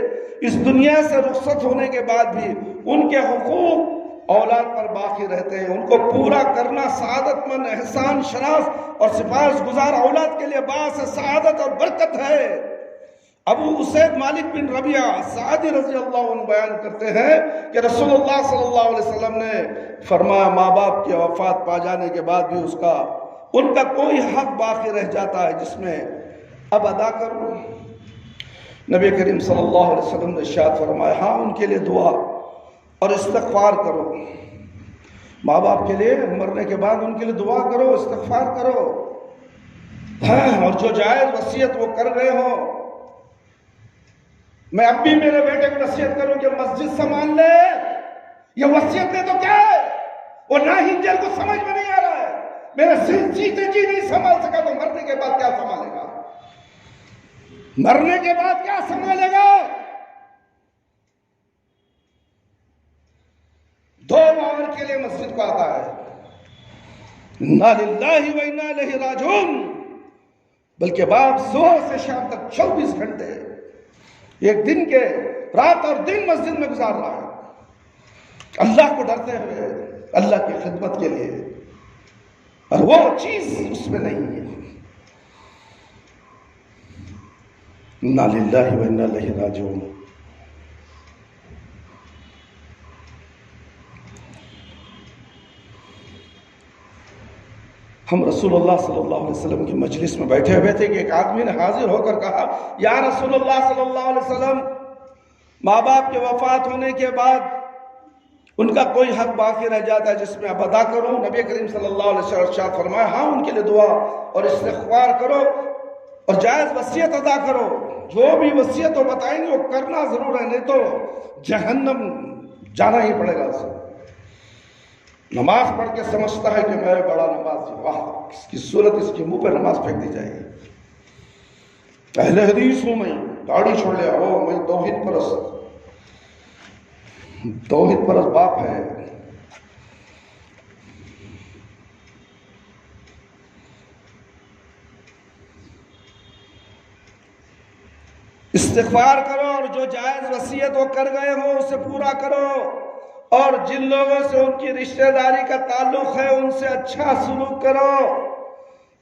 اس دنیا سے رخصت ہونے کے بعد بھی ان کے حقوق اولاد پر باقی رہتے ہیں. ان کو پورا کرنا سعادت مند، احسان شناس اور سپاس گزار اولاد کے لیے باعث سعادت اور برکت ہے. ابو اسید مالک بن ربیعہ سعدی رضی اللہ عنہ بیان کرتے ہیں کہ رسول اللہ صلی اللہ علیہ وسلم نے فرمایا ماں باپ کی وفات پا جانے کے بعد بھی ان کا کوئی حق باقی رہ جاتا ہے جس میں اب ادا کرو. نبی کریم صلی اللہ علیہ وسلم نے ارشاد فرمایا ہاں ان کے لیے دعا اور استغفار کرو. ماں باپ کے لیے مرنے کے بعد ان کے لیے دعا کرو، استغفار کرو، اور جو جائز وصیت وہ کر گئے ہو. میں اب بھی میرے بیٹے کو نصیحت کروں کہ مسجد سنبھال لے. یہ وصیت ہے تو کیا ہے؟ وہ نہ ہنجر کو سمجھ میں نہیں آ رہا ہے. میرے جیتے جی نہیں سنبھال سکا تو مرنے کے بعد کیا سنبھالے گا؟ مرنے کے بعد کیا سنبھالے گا؟ 2 آور کے لیے مسجد کو آتا ہے. انا للہ و انا الیہ راجعون. بلکہ باپ صبح سے شام تک 24 گھنٹے ایک دن کے رات اور دن مسجد میں گزار رہا ہے، اللہ کو ڈرتے ہوئے، اللہ کی خدمت کے لیے، اور وہ چیز اس میں نہیں ہے. انا للہ و انا الیہ راجعون. ہم رسول اللہ صلی اللہ علیہ وسلم کی مجلس میں بیٹھے ہوئے تھے کہ ایک آدمی نے حاضر ہو کر کہا، یا رسول اللہ صلی اللہ علیہ وسلم، ماں باپ کے وفات ہونے کے بعد ان کا کوئی حق باقی رہ جاتا ہے جس میں اب ادا کروں؟ نبی کریم صلی اللہ علیہ وسلم ارشاد فرمایا، ہاں ان کے لیے دعا اور استغفار کرو اور جائز وصیت ادا کرو. جو بھی وصیت وہ بتائیں گے وہ کرنا ضرور ہے، نہیں تو جہنم جانا ہی پڑے گا اسے. نماز پڑھ کے سمجھتا ہے کہ میں بڑا نمازی، واہ اس کی صورت اس کے منہ پہ نماز پھینک دی جائے گی. اہل حدیث ہوں، میں داڑھی چھوڑ لیا، میں توحید پرست باپ ہے. استغفار کرو اور جو جائز وصیت وہ کر گئے ہو اسے پورا کرو، اور جن لوگوں سے ان کی رشتہ داری کا تعلق ہے ان سے اچھا سلوک کرو.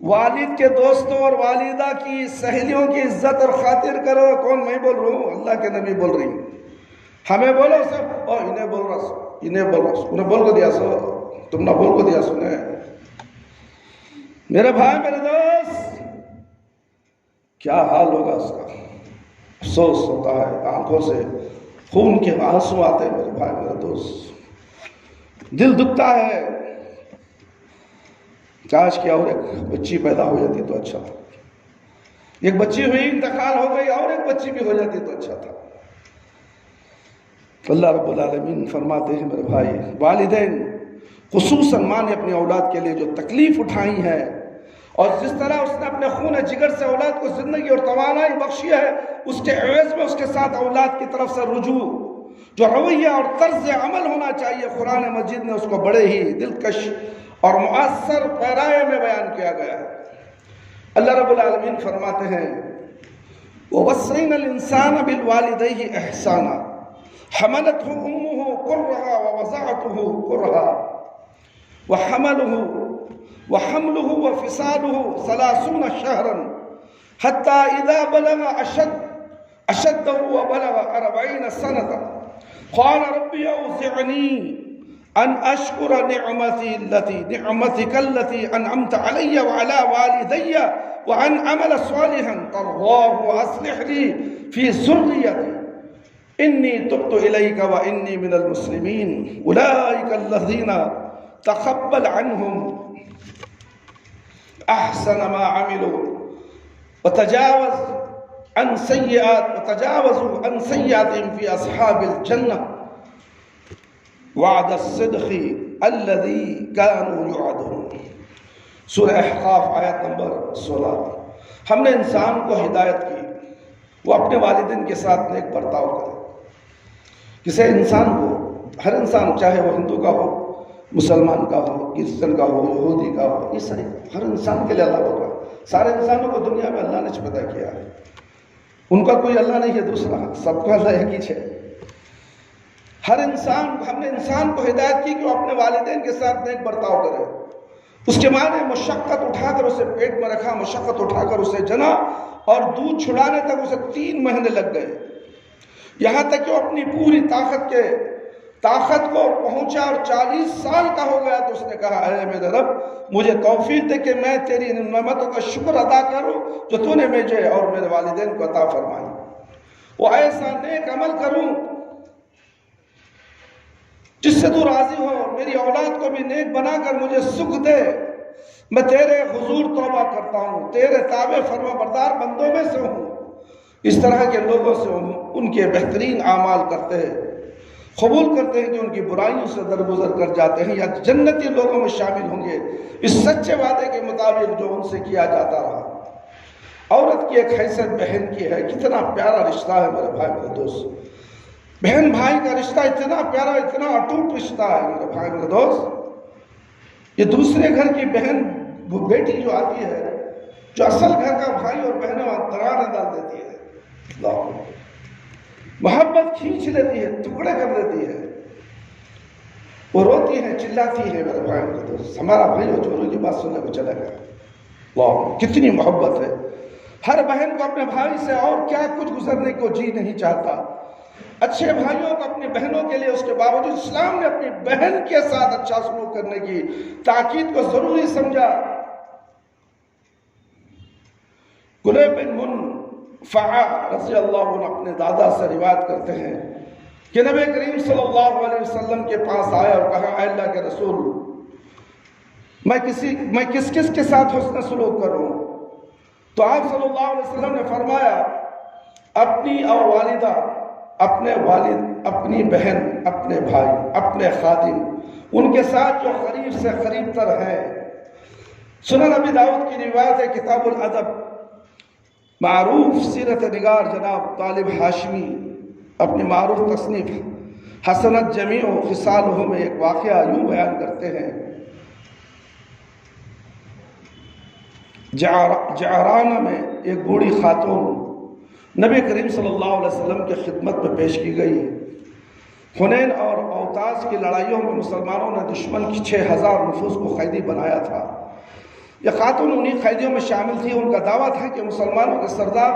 والد کے دوستوں اور والدہ کی سہیلیوں کی عزت اور خاطر کرو. کون؟ میں بول رہا ہوں، اللہ کے نبی بول رہی ہوں. ہمیں بولو سب، انہیں بول رہا سو، انہیں بول رہا سو، انہیں بول کو دیا سو، تم نہ بول کو دیا سنے. میرے بھائی، میرے دوست، کیا حال ہوگا اس کا؟ افسوس ہوتا ہے، آنکھوں سے خون کے آنسو آتے ہیں. میرے بھائی، میرے دوست، دل دکھتا ہے. کاش کیا اور ایک بچی پیدا ہو جاتی تو اچھا تھا. ایک بچی ہوئی، انتقال ہو گئی، اور ایک بچی بھی ہو جاتی تو اچھا تھا. اللہ رب العالمین فرماتے ہیں میرے بھائی، والدین خصوصاً ماں نے اپنی اولاد کے لیے جو تکلیف اٹھائی ہے اور جس طرح اس نے اپنے خون جگر سے اولاد کو زندگی اور توانائی بخشی ہے، اس کے عوض میں اس کے ساتھ اولاد کی طرف سے رجوع، جو رویہ اور طرز عمل ہونا چاہیے، قرآن مجید نے اس کو بڑے ہی دلکش اور مؤثر پیرائے میں بیان کیا گیا ہے. اللہ رب العالمین فرماتے ہیں، وَوَصَّيْنَا الْإِنسَانَ بِالْوَالِدَيْهِ إِحْسَانًا حَمَلَتْهُ أُمُّهُ كُرْهًا وَوَضَعَتْهُ كُرْهًا وحمله وفصاله 30 شهرا حتى إذا بلغ أشده وبلغ 40 سنة قال ربي أوزعني أن أشكر نعمتك التي أنعمت علي وعلى والدي وأن أعمل صالحا ترضاه وأصلح لي في ذريتي إني تبت إليك وإني من المسلمين أولئك الذين تقبل عنهم احسن ما عملوا وتجاوزوا عن سيئاتهم في اصحاب الجنة وعد الصدق الذي كانوا يوعدون. سورہ احقاف آیت نمبر 16. ہم نے انسان کو ہدایت کی وہ اپنے والدین کے ساتھ نیک برتاؤ کرے. کسی انسان کو، ہر انسان چاہے وہ ہندو کا ہو، مسلمان کا ہو، کرسچن کا ہو، یہودی کا ہو، عیسائی، ہر انسان کے لیے اللہ بول رہا ہے. سارے انسانوں کو دنیا میں اللہ نے پیدا کیا ہے، ان کا کوئی اللہ نہیں ہے دوسرا، سب کو اللہ ایک ہی ہے. ہر انسان، ہم نے انسان کو ہدایت کی کہ وہ اپنے والدین کے ساتھ نیک برتاؤ کرے. اس کے معنی مشقت اٹھا کر اسے پیٹ میں رکھا، مشقت اٹھا کر اسے جنا، اور دودھ چھڑانے تک اسے 3 مہینے لگ گئے. یہاں تک کہ وہ اپنی پوری طاقت کو پہنچا اور 40 سال کا ہو گیا تو اس نے کہا، اے میرے رب، مجھے توفیق دے کہ میں تیری نعمتوں کا شکر ادا کروں جو تو نے مجھے اور میرے والدین کو عطا فرمائی. وہ ایسا نیک عمل کروں جس سے تو راضی ہو، میری اولاد کو بھی نیک بنا کر مجھے سکھ دے، میں تیرے حضور توبہ کرتا ہوں، تیرے تابع فرما بردار بندوں میں سے ہوں۔ اس طرح کے لوگوں سے ان کے بہترین اعمال کرتے ہیں، قبول کرتے ہیں کہ ان کی برائیوں سے درگزر کر جاتے ہیں یا جنتی لوگوں میں شامل ہوں گے، اس سچے وعدے کے مطابق جو ان سے کیا جاتا رہا۔ عورت کی ایک حیثیت بہن کی ہے، کتنا پیارا رشتہ ہے میرے بھائی میرے دوست۔ بہن بھائی کا رشتہ اتنا پیارا، اتنا اٹوٹ رشتہ ہے میرے بھائی میرے دوست۔ یہ دوسرے گھر کی بہن بیٹی جو آتی ہے، جو اصل گھر کا بھائی اور بہنوں دراریں ڈال دیتی ہے، محبت کھینچ لیتی ہے، ٹکڑے کر دیتی ہے، وہ روتی ہے، چلاتی ہے میرے بھائی میرے دوست۔ ہمارا بھائی اور چوروں کی بات سننے کو چلا گیا، واہ کتنی محبت ہے۔ ہر بہن کو اپنے بھائی سے اور کیا کچھ گزرنے کو جی نہیں چاہتا۔ اچھے بھائیوں کو اپنی بہنوں کے لیے، اس کے باوجود اسلام نے اپنی بہن کے ساتھ اچھا سلوک کرنے کی تاکید کو ضروری سمجھا۔ قلیب بن منفع رضی اللہ عنہ اپنے دادا سے روایت کرتے ہیں کہ نبی کریم صلی اللہ علیہ وسلم کے پاس آیا اور کہا، اے اللہ کے رسول، میں کس کے ساتھ حسن سلوک کروں؟ تو آپ صلی اللہ علیہ وسلم نے فرمایا، اپنی اور والدہ، اپنے والد، اپنی بہن، اپنے بھائی، اپنے خادم، ان کے ساتھ جو قریب سے قریب تر ہے۔ سنن ابی داؤد کی روایت ہے، کتاب الادب، معروف سیرت نگار جناب طالب ہاشمی اپنی معروف تصنیف حسنت جمیع خصالہ میں ایک واقعہ یوں بیان کرتے ہیں، جعرانہ میں ایک بوڑھی خاتون نبی کریم صلی اللہ علیہ وسلم کی خدمت میں پیش کی گئی۔ حنین اور اوتاس کی لڑائیوں میں مسلمانوں نے دشمن کی 6000 نفوس کو قیدی بنایا تھا۔ یہ خاتون انہی قیدیوں میں شامل تھی۔ ان کا دعویٰ تھا کہ مسلمانوں کے سردار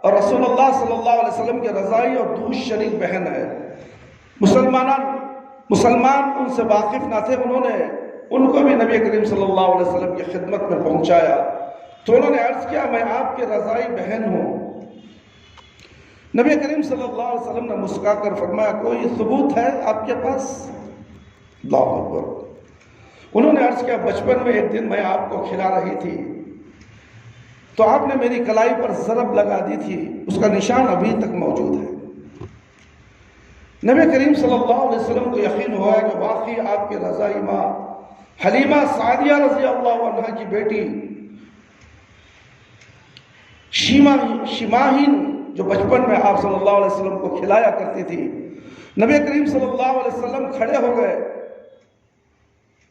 اور رسول اللہ صلی اللہ علیہ وسلم کے رضائی اور دوست شریک بہن ہے۔ مسلمان ان سے واقف نہ تھے، انہوں نے ان کو بھی نبی کریم صلی اللہ علیہ وسلم کی خدمت میں پہنچایا تو انہوں نے عرض کیا، میں آپ کے رضائی بہن ہوں۔ نبی کریم صلی اللہ علیہ وسلم نے مسکرا کر فرمایا، کوئی ثبوت ہے آپ کے پاس؟ اللہ اکبر۔ انہوں نے عرض کیا، بچپن میں ایک دن میں آپ کو کھلا رہی تھی تو آپ نے میری کلائی پر ضرب لگا دی تھی، اس کا نشان ابھی تک موجود ہے۔ نبی کریم صلی اللہ علیہ وسلم کو یقین ہوا کہ واقعی آپ کے رضائی ماں حلیمہ سعدیہ رضی اللہ عنہ کی بیٹی شماہین جو بچپن میں آپ صلی اللہ علیہ وسلم کو کھلایا کرتی تھی۔ نبی کریم صلی اللہ علیہ وسلم کھڑے ہو گئے،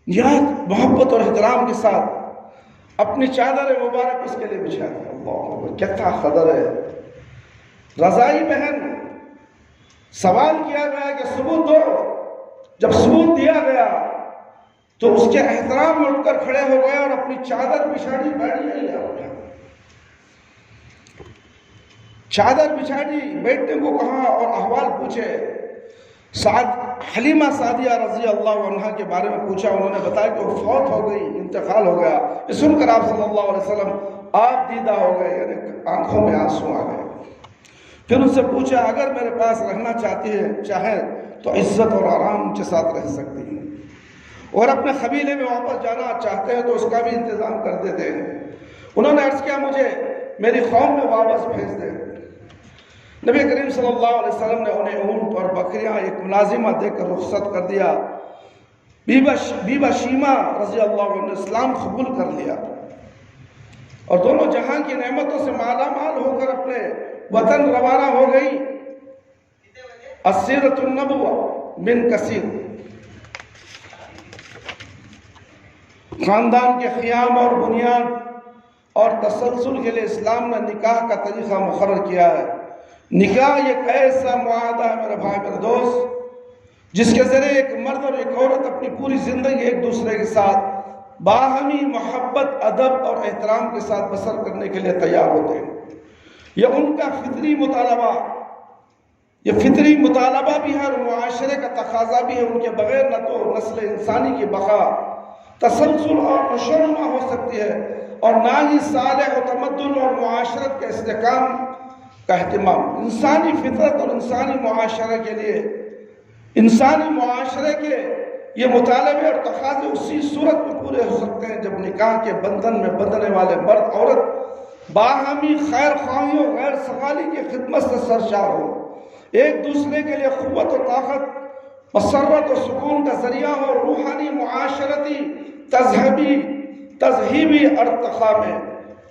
نہایت محبت اور احترام کے ساتھ اپنی چادر مبارک اس کے لیے بچھا دی۔ اللہ کتنا قدر ہے۔ رضائی بہن، سوال کیا گیا کہ ثبوت دو، جب ثبوت دیا گیا تو اس کے احترام میں اٹھ کر کھڑے ہو گئے اور اپنی چادر بچھا دی، بیٹھ گئی، چادر بچھا دی، بیٹھنے کو کہا اور احوال پوچھے۔ حلیمہ سعدیہ رضی اللہ عنہ کے بارے میں پوچھا، انہوں نے بتایا کہ وہ فوت ہو گئی، انتقال ہو گیا۔ یہ سن کر آپ صلی اللہ علیہ وسلم آپ دیدہ ہو گئے، یعنی آنکھوں میں آنسو آ گئے۔ پھر ان سے پوچھا، اگر میرے پاس رہنا چاہیں تو عزت اور آرام کے ساتھ رہ سکتی ہیں، اور اپنے قبیلے میں واپس جانا چاہتے ہیں تو اس کا بھی انتظام کر دیتے ہیں۔ انہوں نے عرض کیا، مجھے میری قوم میں واپس بھیج دیں۔ نبی کریم صلی اللہ علیہ وسلم نے انہیں اونٹ اور بکریاں ایک ملازمہ دے کر رخصت کر دیا۔ بیبہ شیمہ رضی اللہ عنہ نے اسلام قبول کر لیا اور دونوں جہاں کی نعمتوں سے مالا مال ہو کر اپنے وطن روانہ ہو گئی۔ السیرۃ النبوہ بن کثیر، خاندان کے قیام اور بنیاد اور تسلسل کے لیے اسلام نے نکاح کا طریقہ مقرر کیا ہے۔ نکاح ایک ایسا معاہدہ ہے میرے بھائی میرے دوست، جس کے ذریعے ایک مرد اور ایک عورت اپنی پوری زندگی ایک دوسرے کے ساتھ باہمی محبت، ادب اور احترام کے ساتھ بسر کرنے کے لیے تیار ہوتے ہیں۔ یہ ان کا فطری مطالبہ بھی ہے اور معاشرے کا تقاضا بھی ہے۔ ان کے بغیر نہ تو نسل انسانی کی بقا، تسلسل اور نشوونما ہو سکتی ہے، اور نہ ہی صالح و تمدن اور معاشرت کے استحکام کا اہتمام۔ انسانی فطرت اور انسانی معاشرے کے لیے انسانی معاشرے کے یہ مطالبے اور تقاضے اسی صورت میں پورے ہو سکتے ہیں جب نکاح کے بندھن میں بندھنے والے مرد عورت باہمی خیر خواہی اور غیر سگالی کی خدمت سے سرشار ہو، ایک دوسرے کے لیے قوت و طاقت، مسرت و سکون کا ذریعہ ہو، روحانی، معاشرتی، تذہیبی ارتقاء میں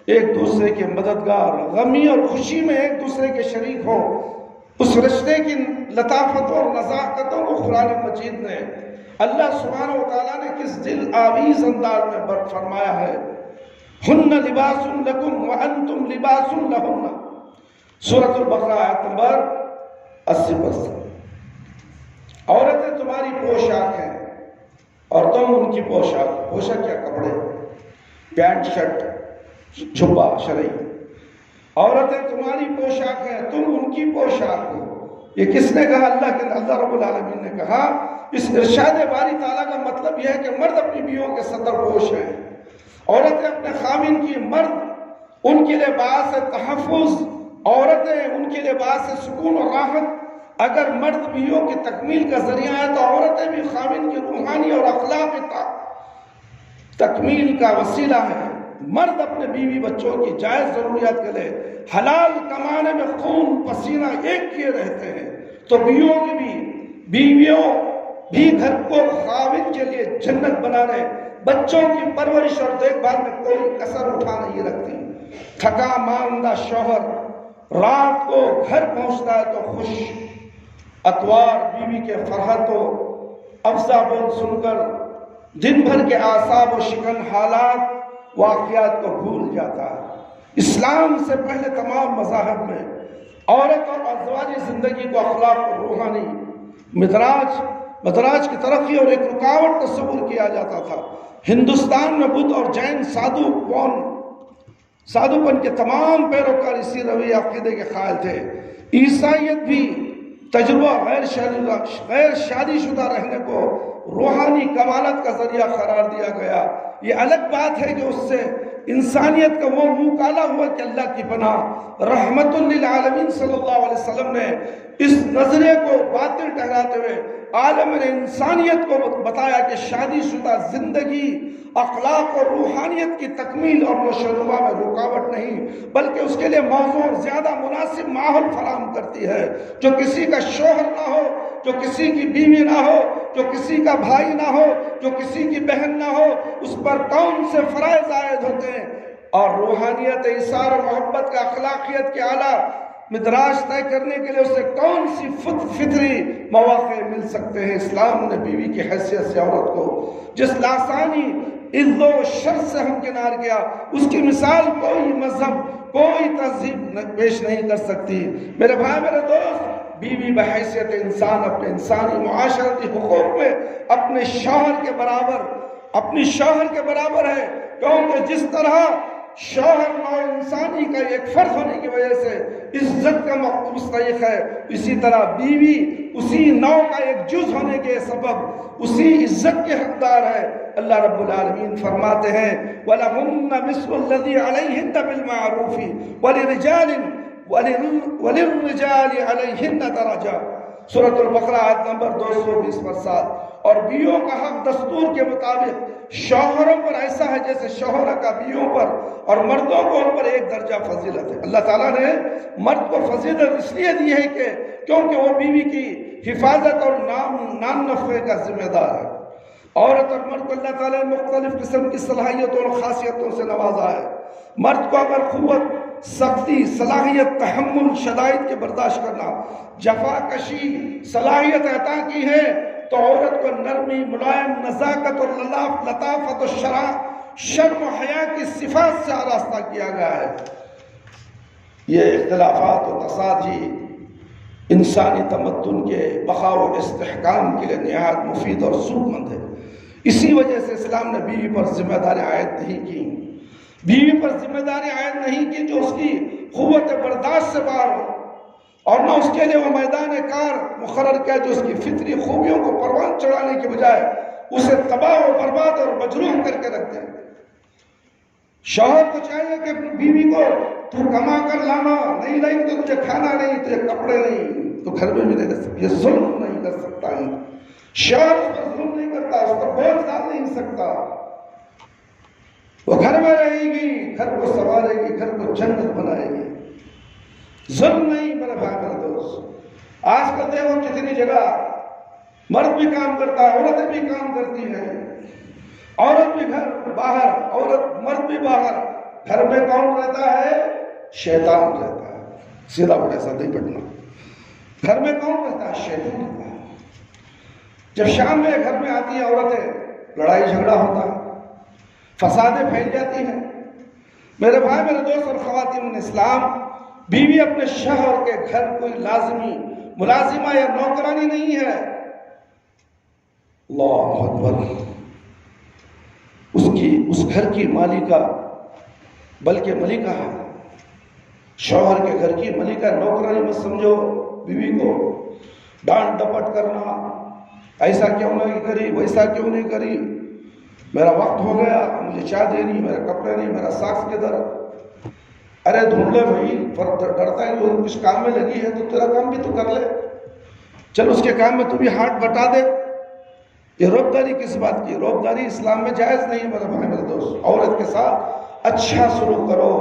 ایک دوسرے کے مددگار، غمی اور خوشی میں ایک دوسرے کے شریک ہو۔ اس رشتے کی لطافتوں اور نزاکتوں کو قرآن مجید نے اللہ سبحانہ و تعالیٰ نے کس دل آویز انداز میں فرمایا ہے، ہن لباس لکم وانتم لباس لہن، سورۃ البقرہ آیت نمبر 80۔ عورتیں تمہاری پوشاک ہیں اور تم ان کی پوشاک، پوشاک کیا؟ کپڑے، پینٹ شرٹ، جھبا شرعی۔ عورتیں تمہاری پوشاک ہیں، تم ان کی پوشاک ہو۔ یہ کس نے کہا؟ اللہ رب العالمین نے کہا۔ اس ارشاد باری تعالیٰ کا مطلب یہ ہے کہ مرد اپنی بیویوں کے صدر پوش ہیں، عورتیں اپنے خاوند کی، مرد ان کے لیے باعث تحفظ، عورتیں ان کے لیے باعث سکون اور راحت۔ اگر مرد بیویوں کی تکمیل کا ذریعہ ہے تو عورتیں بھی خاوند کی روحانی اور اخلاقی تکمیل کا وسیلہ ہے۔ مرد اپنے بیوی بچوں کی جائز ضروریات کے لیے حلال کمانے میں خون پسینہ ایک کیے رہتے ہیں، تو بیویوں بھی گھر کو خاوند کے لیے جنت بنانے، بچوں کی پرورش اور دیکھ بھال میں کوئی کسر اٹھا نہیں رکھتی۔ تھکا ماندہ شوہر رات کو گھر پہنچتا ہے تو خوش اتوار بیوی کے فرحت و افزا بول سن کر دن بھر کے اعصاب و شکن حالات واقعات کو بھول جاتا ہے۔ اسلام سے پہلے تمام مذاہب میں عورت اور ازواجی زندگی کو اخلاق اور روحانی مدراج کی ترقی اور ایک رکاوٹ تصور کیا جاتا تھا۔ ہندوستان میں بدھ اور جین سادھوپن کے تمام پیروکار اسی روی عقیدے کے قائل تھے۔ عیسائیت بھی تجربہ غیر شادی شدہ رہنے کو روحانی کمالت کا ذریعہ قرار دیا گیا۔ یہ الگ بات ہے کہ اس سے انسانیت کا وہ منہ کالا ہوا کہ اللہ کی پناہ رحمت للعالمین صلی اللہ علیہ وسلم نے اس نظریے کو باطل ٹھہراتے ہوئے عالم نے انسانیت کو بتایا کہ شادی شدہ زندگی اخلاق اور روحانیت کی تکمیل اور نشوونما میں رکاوٹ نہیں، بلکہ اس کے لیے موزوں اور زیادہ مناسب ماحول فراہم کرتی ہے۔ جو کسی کا شوہر نہ ہو، جو کسی کی بیوی نہ ہو، جو کسی کا بھائی نہ ہو، جو کسی کی بہن نہ ہو، اس پر کون سے فرائض عائد ہوتے ہیں اور روحانیت، اثار و محبت کا اخلاقیت کے اعلیٰ مدراج طے کرنے کے لیے اسے کون سی فطری مواقع مل سکتے ہیں۔ اسلام نے بیوی کی حیثیت سے عورت کو جس لاسانی عزت و شر سے ہمکنار کیا، اس کی مثال کوئی مذہب، کوئی تہذیب پیش نہیں کر سکتی۔ میرے بھائی، میرے دوست، بیوی بحیثیت انسان اپنے انسانی معاشرتی حقوق میں اپنے شوہر کے برابر ہے، کیونکہ جس طرح شوہر نوع انسانی کا ایک فرد ہونے کی وجہ سے عزت کا مستحق ہے، اسی طرح بیوی اسی نوع کا ایک جز ہونے کے سبب اسی عزت کے حقدار ہے۔ اللہ رب العالمین فرماتے ہیں وَلَهُنَّ مِثْلُ الَّذِي عَلَيْهِنَّ بِالْمَعْرُوفِ وَلِلرِّجَالِ عَلَيْهِنَّ دَرَجَةٌ، سورۃ البقرہ آیت نمبر 220 پر 7۔ اور بیویوں کا حق دستور کے مطابق شوہروں پر ایسا ہے جیسے شوہر کا بیویوں پر اور مردوں کو ان پر ایک درجہ فضیلت ہے۔ اللہ تعالیٰ نے مرد کو فضیلت اس لیے دی ہے کہ کیونکہ وہ بیوی کی حفاظت اور نان نفع کا ذمہ دار ہے۔ عورت اور مرد کو اللہ تعالیٰ نے مختلف قسم کی صلاحیتوں اور خاصیتوں سے نوازا ہے۔ مرد کو اگر قوت، سختی، صلاحیت، تحمل شدائد کے برداشت کرنا، جفا کشی صلاحیت عطا کی ہے، تو عورت کو نرمی، ملائم، نزاکت اور لطافت و شرم و حیا کی صفات سے آراستہ کیا گیا ہے۔ یہ اختلافات و تصاد ہی انسانی تمدن کے بقا و استحکام کے لیے نہایت مفید اور سود مند ہے۔ اسی وجہ سے اسلام نے بیوی پر ذمہ داری عائد نہیں کی، بیوی پر ذمہ داری عائد نہیں کی جو اس کی قوت برداشت سے باہر ہو، اور نہ اس کے لیے وہ میدان کار مقرر کیا جو اس کی فطری خوبیوں کو پروان چڑھانے کے بجائے اسے تباہ و برباد اور مجروح کر کے رکھ دے۔ شوہر کو چاہیے کہ اپنی بیوی کو تو کما کر لانا، نہیں لائی تو تجھے کھانا نہیں، تجھے کپڑے نہیں، تو گھر میں بھی نہیں رہ سکتی، یہ ظلم نہیں کر سکتا ہے، شوہر اس پر ظلم نہیں کرتا، اس پر بوجھ ڈال نہیں سکتا، وہ گھر میں رہے گی، گھر کو سنوارے گی، گھر کو جنت بنائے گی، ظلم نہیں میرے بھائی میرے دوست۔ آج کل دیکھو کتنی جگہ مرد بھی کام کرتا ہے، عورتیں بھی کام کرتی ہیں، عورت بھی گھر باہر، عورت مرد بھی باہر، گھر میں کون رہتا ہے؟ شیطان رہتا ہے، سیدھا پڑھے ایسا نہیں پڑھنا، گھر میں کون رہتا ہے؟ شیطان رہتا ہے۔ جب شام میں گھر میں آتی ہیں عورتیں، لڑائی جھگڑا ہوتا ہے، فسادیں پھیل جاتی ہیں۔ میرے بھائی میرے دوست اور خواتین اسلام، بیوی اپنے شوہر کے گھر کوئی لازمی ملازمہ یا نوکرانی نہیں ہے۔ اللہ اکبر، اس گھر کی مالکہ بلکہ ملکہ ہے، شوہر کے گھر کی ملکہ، نوکرانی مت سمجھو بیوی کو ڈانٹ ڈپٹ کرنا، ایسا کیوں نہیں کری، ویسا کیوں نہیں کری، میرا وقت ہو گیا، مجھے چائے دینی، میرے کپڑے نہیں، میرا ساکس کدھر؟ ارے ڈھونڈ لے بھائی، ڈرتا ہے وہ کچھ کام میں لگی ہے تو تیرا کام بھی تو کر لے، چل اس کے کام میں تو بھی ہاتھ بٹا دے۔ یہ روبداری کس بات کی؟ روبداری اسلام میں جائز نہیں میرے بھائی میرے دوست۔ عورت کے ساتھ اچھا سلوک کرو۔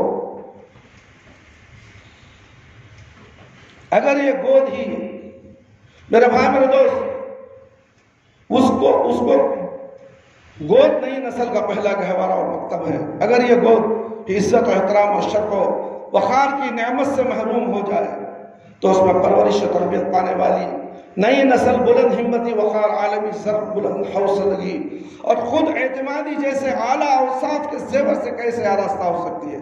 اگر یہ گود ہی میرے بھائی میرے دوست، اس کو گود نئی نسل کا پہلا گہوارہ اور مکتب ہے۔ اگر یہ گود عزت و احترام و شرف و وقار کی نعمت سے محروم ہو جائے تو اس میں پرورش و تربیت پانے والی نئی نسل بلند ہمتی، وقار، عالمی ضرب، بلند حوصلگی اور خود اعتمادی جیسے اعلیٰ اوصاف کے زیور سے کیسے آراستہ ہو سکتی ہے؟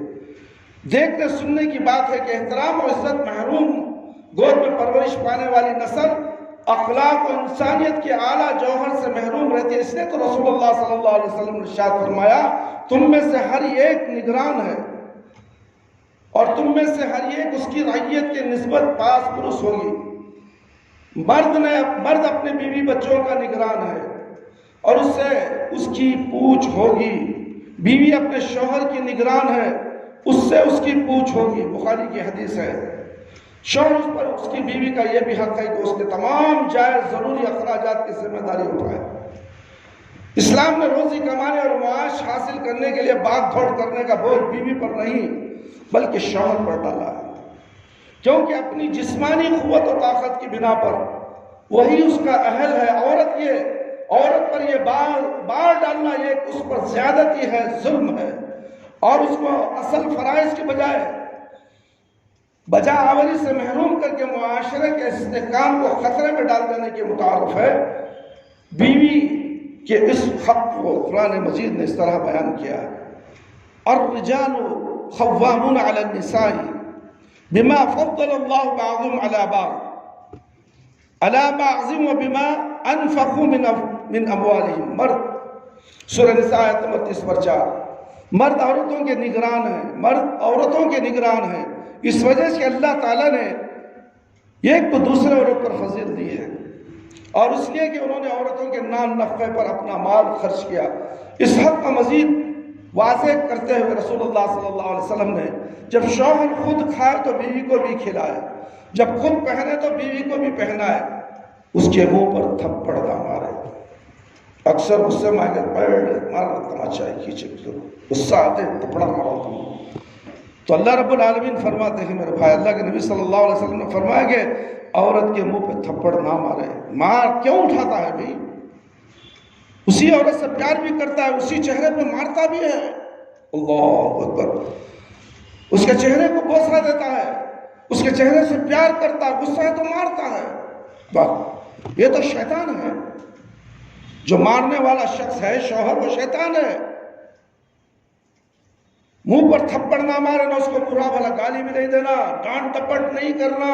دیکھنے سننے کی بات ہے کہ احترام و عزت محروم گود میں پرورش پانے والی نسل اخلاق و انسانیت کے اعلیٰ جوہر سے محروم رہتی ہے۔ اس لیے تو رسول اللہ صلی اللہ علیہ وسلم نے ارشاد فرمایا، تم میں سے ہر ایک نگران ہے اور تم میں سے ہر ایک اس کی رعیت کے نسبت پاس پرس ہوگی۔ مرد اپنے بیوی بچوں کا نگران ہے اور اس کی پوچھ ہوگی، بیوی اپنے شوہر کی نگران ہے، اس سے اس کی پوچھ ہوگی۔ بخاری کی حدیث ہے۔ شوہر اس پر اس کی بیوی کا یہ بھی حق ہے کہ اس کے تمام جائز ضروری اخراجات کی ذمہ داری اٹھائے۔ اسلام نے روزی کمانے اور معاش حاصل کرنے کے لیے بھاگ دوڑ کرنے کا بوجھ بیوی پر نہیں بلکہ شوہر پر ڈالا ہے، کیونکہ اپنی جسمانی قوت و طاقت کی بنا پر وہی اس کا اہل ہے۔ عورت پر یہ بار ڈالنا یہ اس پر زیادتی ہے، ظلم ہے، اور اس کو اصل فرائض کے بجائے بجا آوری سے محروم کر کے معاشرے کے استحکام کو خطرے میں ڈال دینے کے متعارف ہے۔ بیوی کے اس حق کو قرآن مجید نے اس طرح بیان کیا ہے، الرجال خوامون علی النساء بما فضل اللہ بعضهم على بعض على بعض وبما انفقوا من اموالهم۔ مرد، سورہ نساء آیت نمبر 30 پر 4، مرد عورتوں کے نگران ہیں، مرد عورتوں کے نگران ہیں، اس وجہ سے اللہ تعالیٰ نے ایک تو دوسرے عورت پر فضیلت دی ہے، اور اس لیے کہ انہوں نے عورتوں کے نان نفقے پر اپنا مال خرچ کیا۔ اس حق کا مزید واضح کرتے ہوئے رسول اللہ صلی اللہ علیہ وسلم نے جب شوہر خود کھائے تو بیوی کو بھی کھلائے، جب خود پہنے تو بیوی کو بھی پہنائے، اس کے منہ پر تھپڑ نہ مارے۔ اکثر غصے میں آگے پیڑ مارا تماچا کھینچے، غصہ آتے تھپڑا مارا تم۔ تو اللہ رب العالمین فرماتے ہیں میرے بھائی، اللہ کے نبی صلی اللہ علیہ وسلم نے فرمایا کہ عورت کے منہ پہ تھپڑ نہ مارے۔ مار کیوں اٹھاتا ہے بھائی؟ اسی عورت سے پیار بھی کرتا ہے، اسی چہرے پہ مارتا بھی ہے۔ اللہ اکبر، اس کے چہرے کو بوسہ دیتا ہے، اس کے چہرے سے پیار کرتا ہے، غصہ ہے تو مارتا ہے۔ واہ، یہ تو شیطان ہے۔ جو مارنے والا شخص ہے شوہر، وہ شیطان ہے۔ منہ پر تھپڑ نہ مارے، نہ اس کو برا بھلا گالی بھی نہیں دینا، ڈانٹ ڈپٹ نہیں کرنا،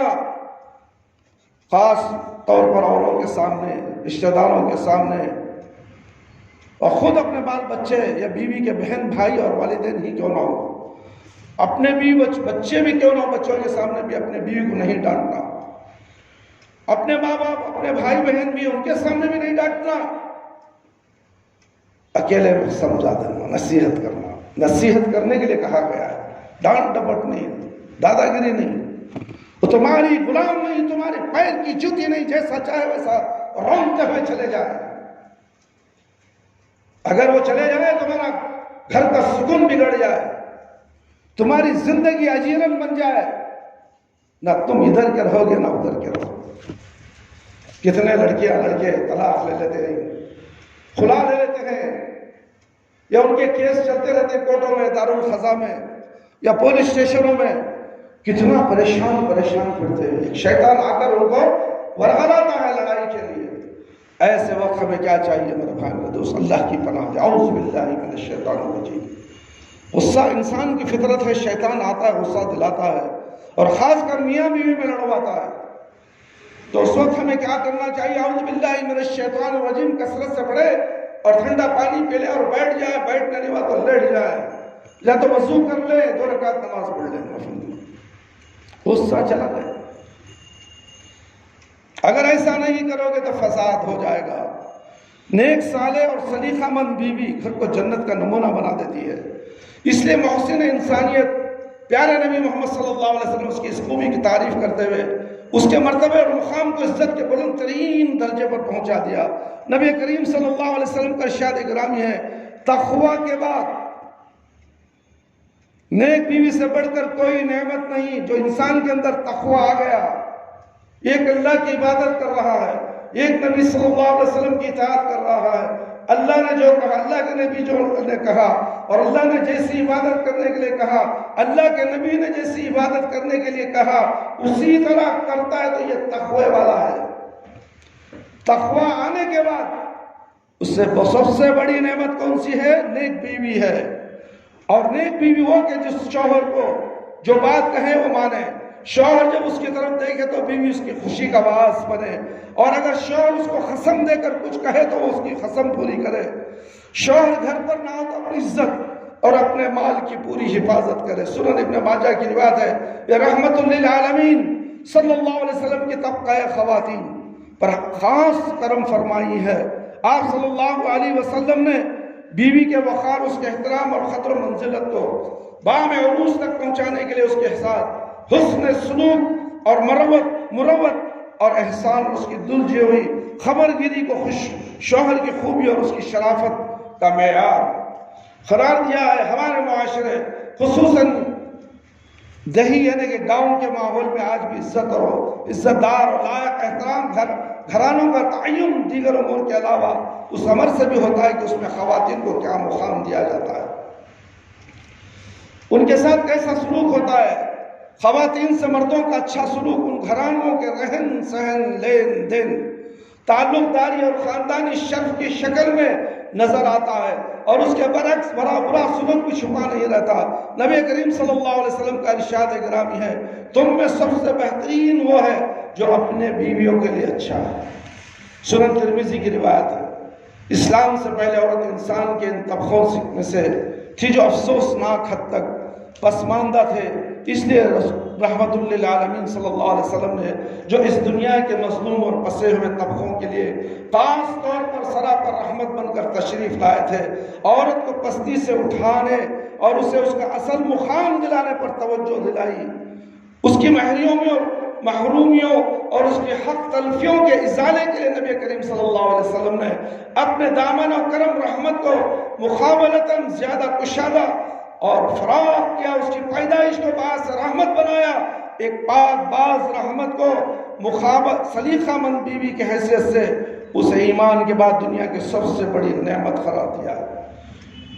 خاص طور پر اوروں کے سامنے، رشتہ داروں کے سامنے، اور خود اپنے بال بچے یا بیوی کے بہن بھائی اور والدین ہی کیوں نہ ہو، اپنے بھی بچے بھی کیوں نہ ہو، بچوں کے سامنے بھی اپنے بیوی کو نہیں ڈانٹنا، اپنے ماں باپ اپنے بھائی بہن بھی ان کے سامنے بھی نہیں ڈانٹنا، اکیلے میں سمجھا دینا، نصیحت کرنا۔ نصیحت کرنے کے لیے کہا گیا ہے، ڈانٹ ڈپٹ نہیں، دادا گیری نہیں، وہ تمہاری غلام نہیں، تمہارے پیر کی جوتی نہیں، جیسا چاہے ویسا رونقتے ہوئے چلے جائیں. اگر وہ چلے جائیں تمہارا گھر کا سکون بگڑ جائے، تمہاری زندگی اجیرن بن جائے، نہ تم ادھر کے رہو گے نہ ادھر کے رہو. کتنے لڑکیاں لڑکے طلاق لے لیتے ہیں، خلا لے لیتے ہیں، یا ان کے کیس چلتے رہتے کورٹوں میں، دارالخزا میں یا پولیس اسٹیشنوں میں. کتنا پریشان پھرتے ہیں. شیطان آ کر ان کو ورغلاتا ہے لڑائی کے لیے. ایسے وقت ہمیں کیا چاہیے میرے بھائی میرے دوست؟ اللہ کی پناہ دے. اعوذ باللہ من الشیطان الرجیم. غصہ انسان کی فطرت ہے، شیطان آتا ہے غصہ دلاتا ہے، اور خاص کر میاں بیوی میں لڑواتا ہے. تو اس وقت ہمیں کیا کرنا چاہیے؟ اعوذ باللہ من الشیطان الرجیم کثرت سے پڑھے اور ٹھنڈا پانی پی لے اور بیٹھ جائے. بیٹھنے نہیں ہوا تو لیٹ جائے، یا تو وضو کر لے، 2 رکعت نماز پڑھ لے. غصہ چلا جائے. اگر ایسا نہیں کرو گے تو فساد ہو جائے گا. نیک صالح اور سلیقہ مند بیوی گھر کو جنت کا نمونہ بنا دیتی ہے. اس لیے محسن انسانیت پیارے نبی محمد صلی اللہ علیہ وسلم اس کی اس خوبی کی تعریف کرتے ہوئے اس کے مرتبے اور مقام کو عزت کے بلند ترین درجے پر پہنچا دیا. نبی کریم صلی اللہ علیہ وسلم کا ارشاد گرامی ہے، تقوی کے بعد نیک بیوی سے بڑھ کر کوئی نعمت نہیں. جو انسان کے اندر تقوی آ گیا، ایک اللہ کی عبادت کر رہا ہے، ایک نبی صلی اللہ علیہ وسلم کی اطاعت کر رہا ہے، اللہ نے جو کہا، اللہ کے نبی جو نے کہا، اور اللہ نے جیسی عبادت کرنے کے لیے کہا، اللہ کے نبی نے جیسی عبادت کرنے کے لیے کہا، اسی طرح کرتا ہے تو یہ تقوی والا ہے. تقوی آنے کے بعد اس سے سب سے بڑی نعمت کون سی ہے؟ نیک بیوی ہے. اور نیک بیوی وہ کہ جس شوہر کو جو بات کہے وہ مانے. شوہر جب اس کی طرف دیکھے تو بیوی اس کی خوشی کا باعث بنے، اور اگر شوہر اس کو قسم دے کر کچھ کہے تو وہ اس کی قسم پوری کرے. شوہر گھر پر نہ ہو تو اپنی عزت اور اپنے مال کی پوری حفاظت کرے. سنن ابن ماجہ کی روایت ہے، یہ رحمت للعالمین صلی اللہ علیہ وسلم کی طبقہ خواتین پر خاص کرم فرمائی ہے. آپ صلی اللہ علیہ وسلم نے بیوی کے وقار، اس کے احترام اور قدر و منزلت کو بام عروج تک پہنچانے کے لیے اس کے ساتھ حسن سلوک اور مروت اور احسان، اس کی دلجی ہوئی خبر گیری کو شوہر کی خوبی اور اس کی شرافت کا معیار قرار دیا ہے. ہمارے معاشرے خصوصاً دیہی یعنی کہ گاؤں کے ماحول میں آج بھی عزت اور عزت دار اور لائق احترام گھرانوں کا تعین دیگر امور کے علاوہ اس امر سے بھی ہوتا ہے کہ اس میں خواتین کو کیا مقام دیا جاتا ہے، ان کے ساتھ کیسا سلوک ہوتا ہے. خواتین سے مردوں کا اچھا سلوک ان گھرانوں کے رہن سہن، لین دین، تعلق داری اور خاندانی شرف کی شکل میں نظر آتا ہے، اور اس کے برعکس برا سلوک بھی چھپا نہیں رہتا. نبی کریم صلی اللہ علیہ وسلم کا ارشاد گرامی ہے، تم میں سب سے بہترین وہ ہے جو اپنے بیویوں کے لیے اچھا ہے. سنن ترمذی کی روایت ہے. اسلام سے پہلے عورت انسان کے ان طبقوں میں سے تھی جو افسوسناک حد تک پسماندہ تھے. اس لیے رحمت للعالمین صلی اللہ علیہ وسلم نے جو اس دنیا کے مظلوم اور پسے ہوئے طبقوں کے لیے خاص طور پر سراپر رحمت بن کر تشریف لائے تھے، عورت کو پستی سے اٹھانے اور اسے اس کا اصل مقام دلانے پر توجہ دلائی. اس کی مہریوں میں اور محرومیوں اور اس کے حق تلفیوں کے ازالے کے لیے نبی کریم صلی اللہ علیہ وسلم نے اپنے دامن و کرم رحمت کو مقابلتاً زیادہ کشادہ اور فراغ کیا. اس کی پیدائش کو باعث رحمت بنایا. ایک پاک باز رحمت کو سلیقہ مند بیوی کی حیثیت سے اسے ایمان کے بعد دنیا کی سب سے بڑی نعمت قرار دیا.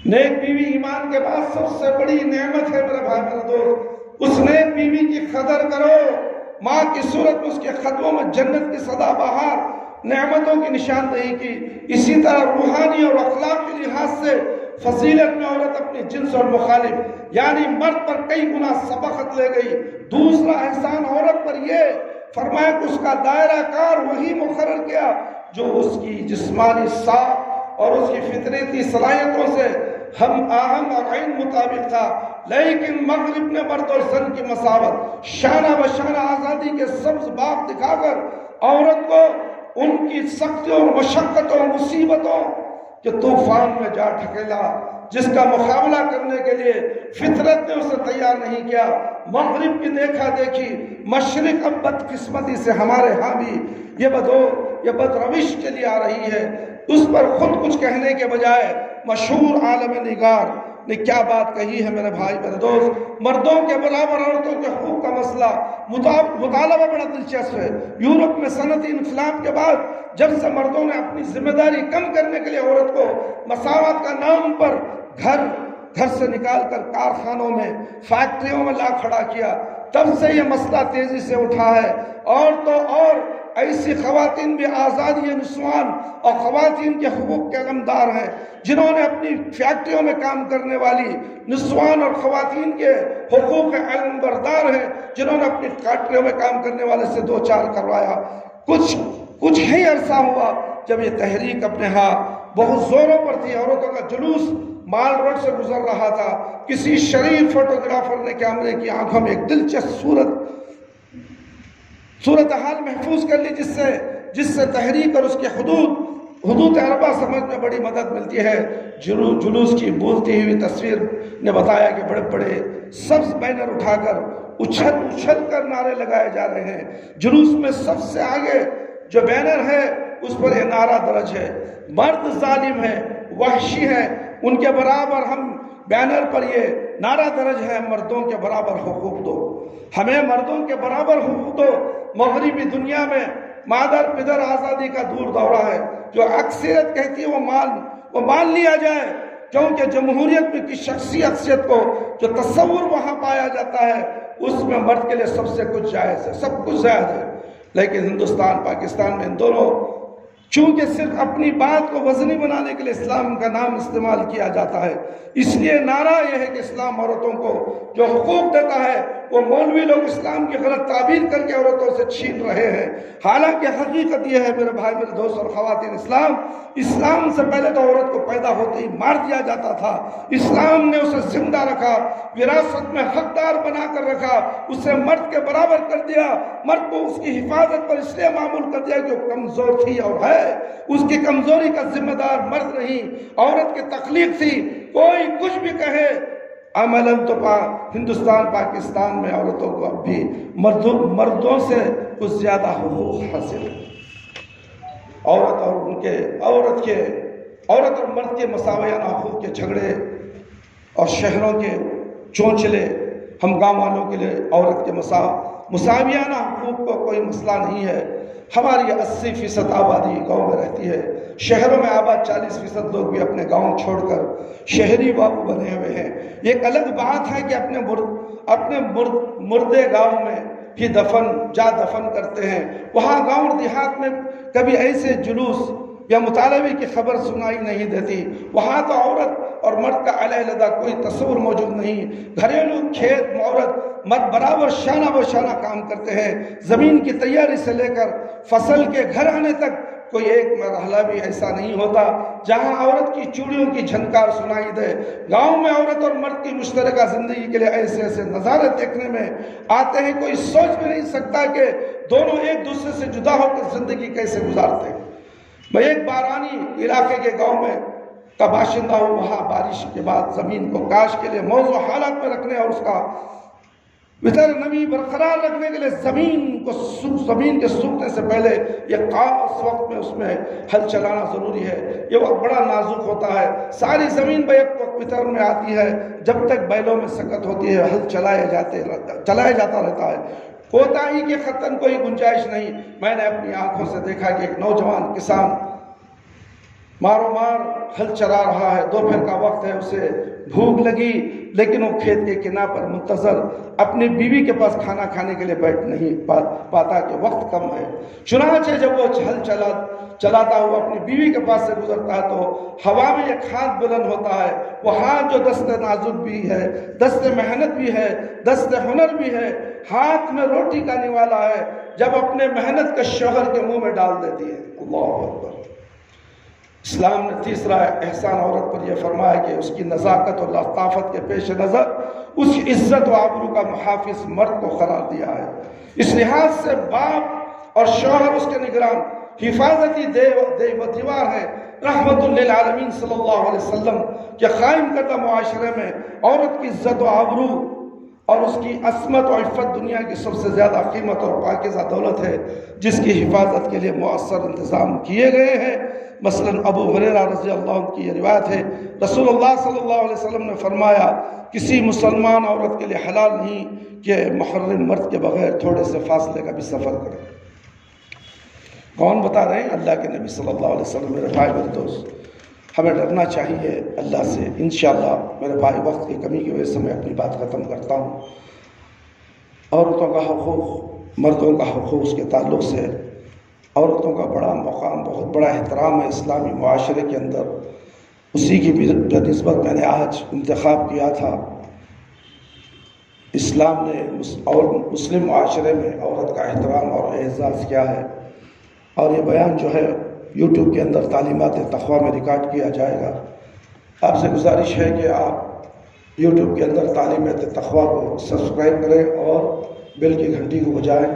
نیک بیوی ایمان کے بعد سب سے بڑی نعمت ہے میرے بھائی میرے دوست. اس نیک بیوی کی قدر کرو. ماں کی صورت میں اس کے قدموں میں جنت کی سدا بہار نعمتوں کی نشاندہی کی. اسی طرح روحانی اور اخلاقی لحاظ سے فضیلت میں عورت اپنی جنس اور مخالف یعنی مرد پر کئی گنا سبقت لے گئی. دوسرا احسان عورت پر یہ فرمایا کہ اس کا دائرہ کار وہی مقرر کیا جو اس کی جسمانی ساخت اور اس کی فطرتی صلاحیتوں سے ہم آہنگ اور عین مطابق تھا. لیکن مغرب نے مرد اور زن کی مساوت شانہ بشانہ آزادی کے سبز باغ دکھا کر عورت کو ان کی سختیوں مشقتوں مصیبتوں کہ طوفان میں جا ٹھکیلا جس کا مقابلہ کرنے کے لیے فطرت نے اسے تیار نہیں کیا. مغرب کی دیکھا دیکھی، مشرق اب بدقسمتی سے ہمارے ہاں بھی یہ یہ بد روش چلی آ رہی ہے، اس پر خود کچھ کہنے کے بجائے مشہور عالم نگار نے کیا بات کہی ہے میرے بھائی میرے دوست، مردوں کے برابر عورتوں کے حقوق کا مسئلہ مطالبہ بڑا دلچسپ ہے۔ یورپ میں صنعتی انقلاب کے بعد جب سے مردوں نے اپنی ذمہ داری کم کرنے کے لیے عورت کو مساوات کا نام پر گھر سے نکال کر کارخانوں میں، فیکٹریوں میں لا کھڑا کیا، تب سے یہ مسئلہ تیزی سے اٹھا ہے۔ اور تو اور ایسی خواتین بھی آزادی نسوان اور خواتین کے حقوق کے علمدار ہیں، جنہوں نے اپنی فیکٹریوں میں کام کرنے والی نسوان اور خواتین کے حقوق علمبردار ہیں، جنہوں نے اپنی فیکٹریوں میں کام کرنے والے سے دو چار کروایا۔ کچھ ہی عرصہ ہوا جب یہ تحریک اپنے ہاں بہت زوروں پر تھی، عورتوں کا جلوس مال روڈ سے گزر رہا تھا، کسی شریف فوٹوگرافر نے کیمرے کی آنکھوں میں ایک دلچسپ صورتحال محفوظ کر لی، جس سے تحریک اور اس کے حدود اربا سمجھ میں بڑی مدد ملتی ہے۔ جلوس کی بولتی ہوئی تصویر نے بتایا کہ بڑے بڑے سبز بینر اٹھا کر اچھل کر نعرے لگائے جا رہے ہیں۔ جلوس میں سب سے آگے جو بینر ہے اس پر یہ نعرہ درج ہے، مرد ظالم ہے، وحشی ہے، ان کے برابر ہم بینر پر یہ نعرہ درج ہے، مردوں کے برابر حقوق دو، ہمیں مردوں کے برابر حقوق دو۔ مغربی دنیا میں مادر پدر آزادی کا دور دورہ ہے، جو اکثریت کہتی ہے وہ مان لیا جائے، کیونکہ جمہوریت میں کی شخصیت کو جو تصور وہاں پایا جاتا ہے اس میں مرد کے لیے سب سے کچھ جائز ہے، سب کچھ جائز ہے۔ لیکن ہندوستان پاکستان میں ان دونوں چونکہ صرف اپنی بات کو وزنی بنانے کے لیے اسلام کا نام استعمال کیا جاتا ہے، اس لیے نعرہ یہ ہے کہ اسلام عورتوں کو جو حقوق دیتا ہے وہ مولوی لوگ اسلام کی غلط تعبیر کر کے عورتوں سے چھین رہے ہیں۔ حالانکہ حقیقت یہ ہے میرے بھائی میرے دوست اور خواتین، اسلام سے پہلے تو عورت کو پیدا ہوتے ہی مار دیا جاتا تھا، اسلام نے اسے زندہ رکھا، وراثت میں حقدار بنا کر رکھا، اسے مرد کے برابر کر دیا، مرد کو اس کی حفاظت پر اس لیے معمول کر دیا کہ وہ کمزور تھی اور ہے، اس کی کمزوری کا ذمہ دار مرد نہیں، عورت کی تخلیق تھی۔ کوئی کچھ بھی کہے، عملاً تو ہندوستان پاکستان میں عورتوں کو اب بھی مردوں سے کچھ زیادہ حقوق حاصل ہے۔ عورت اور مرد کے مساویانہ حقوق کے جھگڑے اور شہروں کے چونچلے، ہم گاؤں والوں کے لیے عورت کے مساویانہ حقوق کو کوئی مسئلہ نہیں ہے۔ ہماری 80% آبادی گاؤں میں رہتی ہے، شہروں میں آباد 40% لوگ بھی اپنے گاؤں چھوڑ کر شہری بابو بنے ہوئے ہیں۔ یہ ایک الگ بات ہے کہ اپنے مردے گاؤں میں ہی دفن کرتے ہیں، وہاں گاؤں اور دیہات میں کبھی ایسے جلوس یا مطالبے کی خبر سنائی نہیں دیتی، وہاں تو عورت اور مرد کا علیحدہ کوئی تصور موجود نہیں۔ گھریلو کھیت مرد برابر شانہ بہ شانہ کام کرتے ہیں، زمین کی تیاری سے لے کر فصل کے گھر آنے تک کوئی ایک مرحلہ بھی ایسا نہیں ہوتا جہاں عورت کی چوڑیوں کی جھنکار سنائی دے۔ گاؤں میں عورت اور مرد کی مشترکہ زندگی کے لیے ایسے نظارے دیکھنے میں آتے ہیں، کوئی سوچ بھی نہیں سکتا کہ دونوں ایک دوسرے سے جدا ہو کر زندگی کیسے گزارتے ہیں۔ میں ایک بارانی علاقے کے گاؤں میں کا باشندہ ہوں، وہاں بارش کے بعد زمین کو کاشت کے لیے موزوں حالات میں رکھنے اور اس کا نمی برقرار رکھنے کے لیے زمین کے سوکھنے سے پہلے یہ خاص وقت میں اس میں ہل چلانا ضروری ہے۔ یہ وقت بڑا نازک ہوتا ہے، ساری زمین بیک وقت بطر میں آتی ہے، جب تک بیلوں میں سکت ہوتی ہے ہل چلایا جاتا رہتا ہے، کوتاہی کے خطن کوئی گنجائش نہیں۔ میں نے اپنی آنکھوں سے دیکھا کہ ایک نوجوان کسان مارو مار ہل چلا رہا ہے، دوپہر کا وقت ہے، اسے بھوک لگی لیکن وہ کھیت کے کنارے پر منتظر اپنی بیوی کے پاس کھانا کھانے کے لیے بیٹھ نہیں پاتا کہ وقت کم ہے۔ چنانچہ جب وہ ہل چلاتا ہوا اپنی بیوی کے پاس سے گزرتا ہے تو ہوا میں ایک ہاتھ بلند ہوتا ہے، وہ ہاتھ جو دست نازک بھی ہے، دست محنت بھی ہے، دست ہنر بھی ہے، ہاتھ میں روٹی کا نوالا ہے، جب اپنے محنت کا شوہر کے منہ میں ڈال دیتی ہے۔ اللہ اکبر۔ اسلام نے تیسرا احسان عورت پر یہ فرمایا کہ اس کی نزاکت اور لطافت کے پیش نظر اس کی عزت و آبرو کا محافظ مرد کو قرار دیا ہے۔ اس لحاظ سے باپ اور شوہر اس کے نگران حفاظتی دیوار ہیں۔ رحمت للعالمین صلی اللہ علیہ وسلم کے قائم کردہ معاشرے میں عورت کی عزت و آبرو اور اس کی عصمت و عفت دنیا کی سب سے زیادہ قیمت اور پاکیزہ دولت ہے، جس کی حفاظت کے لیے مؤثر انتظام کیے گئے ہیں۔ مثلا ابو ہریرہ رضی اللہ عنہ کی یہ روایت ہے، رسول اللہ صلی اللہ علیہ وسلم نے فرمایا کسی مسلمان عورت کے لیے حلال نہیں کہ محرم مرد کے بغیر تھوڑے سے فاصلے کا بھی سفر کرے۔ کون بتا رہے ہیں؟ اللہ کے نبی صلی اللہ علیہ وسلم۔ میرے بھائی میرے دوست، ہمیں ڈرنا چاہیے اللہ سے۔ انشاءاللہ میرے بھائی وقت کی کمی کی وجہ سے میں اپنی بات ختم کرتا ہوں۔ عورتوں کا حقوق، مردوں کا حقوق کے تعلق سے عورتوں کا بڑا مقام، بہت بڑا احترام ہے اسلامی معاشرے کے اندر۔ اسی کی بنسبت میں نے آج انتخاب کیا تھا۔ اسلام نے اور مسلم معاشرے میں عورت کا احترام اور اعزاز کیا ہے، اور یہ بیان جو ہے یوٹیوب کے اندر تعلیمات تقویٰ میں ریکارڈ کیا جائے گا۔ آپ سے گزارش ہے کہ آپ یوٹیوب کے اندر تعلیمات تقویٰ کو سبسکرائب کریں اور بیل کی گھنٹی کو بجائیں،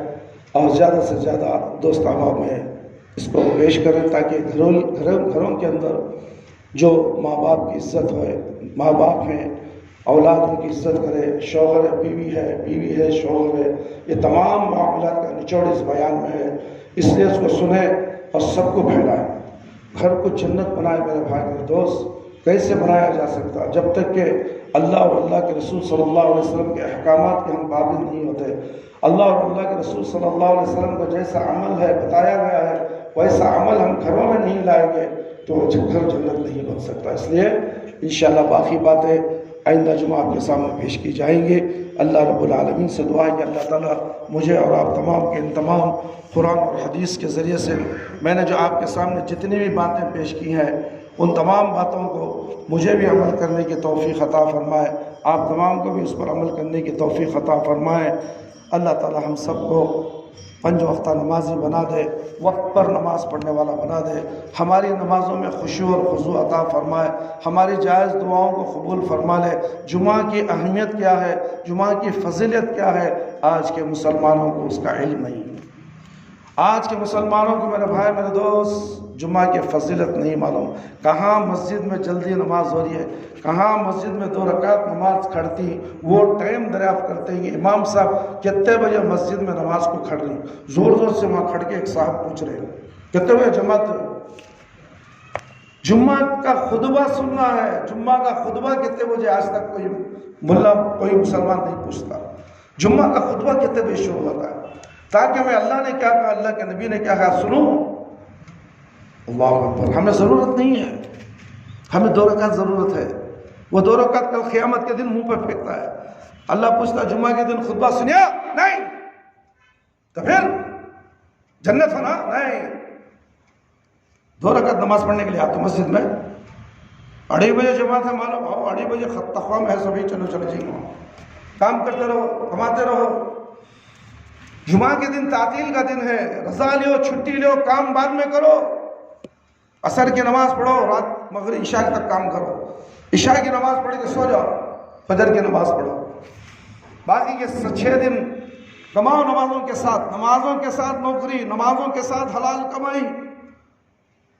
اور زیادہ سے زیادہ دوست احباب میں اس کو پیش کریں، تاکہ گھروں کے اندر جو ماں باپ کی عزت ہوئے، ماں باپ ہیں اولاد ان کی عزت کرے، شوہر ہے بیوی ہے شوہر ہے، یہ تمام معاملات کا نچوڑ اس بیان میں ہے۔ اس لیے اس کو سنیں اور سب کو پھیلائیں، گھر کو جنت بنائے۔ میرے بھائی میرے دوست، کیسے بنایا جا سکتا؟ جب تک کہ اللہ اور اللہ کے رسول صلی اللہ علیہ وسلم کے احکامات کے ہم پابند نہیں ہوتے۔ اللہ اور اللہ کے رسول صلی اللہ علیہ وسلم کا جیسا عمل ہے بتایا گیا ہے، ویسا عمل ہم گھروں میں نہیں لائیں گے تو گھر جنت نہیں بن سکتا۔ اس لیے انشاءاللہ باقی باتیں آئندہ جمعہ آپ کے سامنے پیش کی جائیں گے۔ اللہ رب العالمین سے دعا ہے کہ اللہ تعالیٰ مجھے اور آپ تمام کے ان تمام قرآن اور حدیث کے ذریعے سے میں نے جو آپ کے سامنے جتنی بھی باتیں پیش کی ہیں، ان تمام باتوں کو مجھے بھی عمل کرنے کی توفیق عطا فرمائے، آپ تمام کو بھی اس پر عمل کرنے کی توفیق عطا فرمائے۔ اللہ تعالیٰ ہم سب کو 5 وقتہ نمازی بنا دے، وقت پر نماز پڑھنے والا بنا دے، ہماری نمازوں میں خشوع اور خضوع عطا فرمائے، ہماری جائز دعاؤں کو قبول فرما لے۔ جمعہ کی اہمیت کیا ہے، جمعہ کی فضیلت کیا ہے، آج کے مسلمانوں کو اس کا علم نہیں۔ آج کے مسلمانوں کو میرے بھائی میرے دوست جمعہ کی فضیلت نہیں معلوم۔ کہاں مسجد میں جلدی نماز ہو رہی ہے، کہاں مسجد میں 2 رکعت نماز کھڑتی، وہ ٹائم دریافت کرتے ہیں کہ امام صاحب کتنے بجے مسجد میں نماز کو کھڑ رہی، زور زور سے وہاں کھڑ کے ایک صاحب پوچھ رہے ہیں کتنے بجے جماعت۔ جمعہ کا خطبہ سننا ہے، جمعہ کا خطبہ کتنے بجے، آج تک کوئی ملا کوئی مسلمان نہیں پوچھتا جمعہ کا خطبہ کتنے بجے شروع ہوتا ہے، تاکہ ہمیں اللہ نے کیا کہا، اللہ کے نبی نے کیا کہا سنو۔ اللہ اکبر۔ ہمیں ضرورت نہیں ہے، ہمیں 2 رکعت ضرورت ہے۔ وہ 2 رکعت کل قیامت کے دن منہ پہ پھینکتا ہے، اللہ پوچھتا جمعہ کے دن خطبہ سنیا نہیں تو پھر جنت ہونا نہیں۔ 2 رکعت نماز پڑھنے کے لیے آتے مسجد میں، 2:30 بجے جماعت ہے معلوم، 2:30 بجے تقویٰ میں ہے سبھی، چلو جی کام کرتے رہو، کماتے رہو۔ جمعہ کے دن تعطیل کا دن ہے، رضا لو، چھٹی لو، کام بعد میں کرو، عصر کی نماز پڑھو، رات مغرب عشاء تک کام کرو، عشاء کی نماز پڑھ کے سو جاؤ، فجر کی نماز پڑھو، باقی کے 6 دن کماؤ نمازوں کے ساتھ نوکری، نمازوں کے ساتھ حلال کمائی۔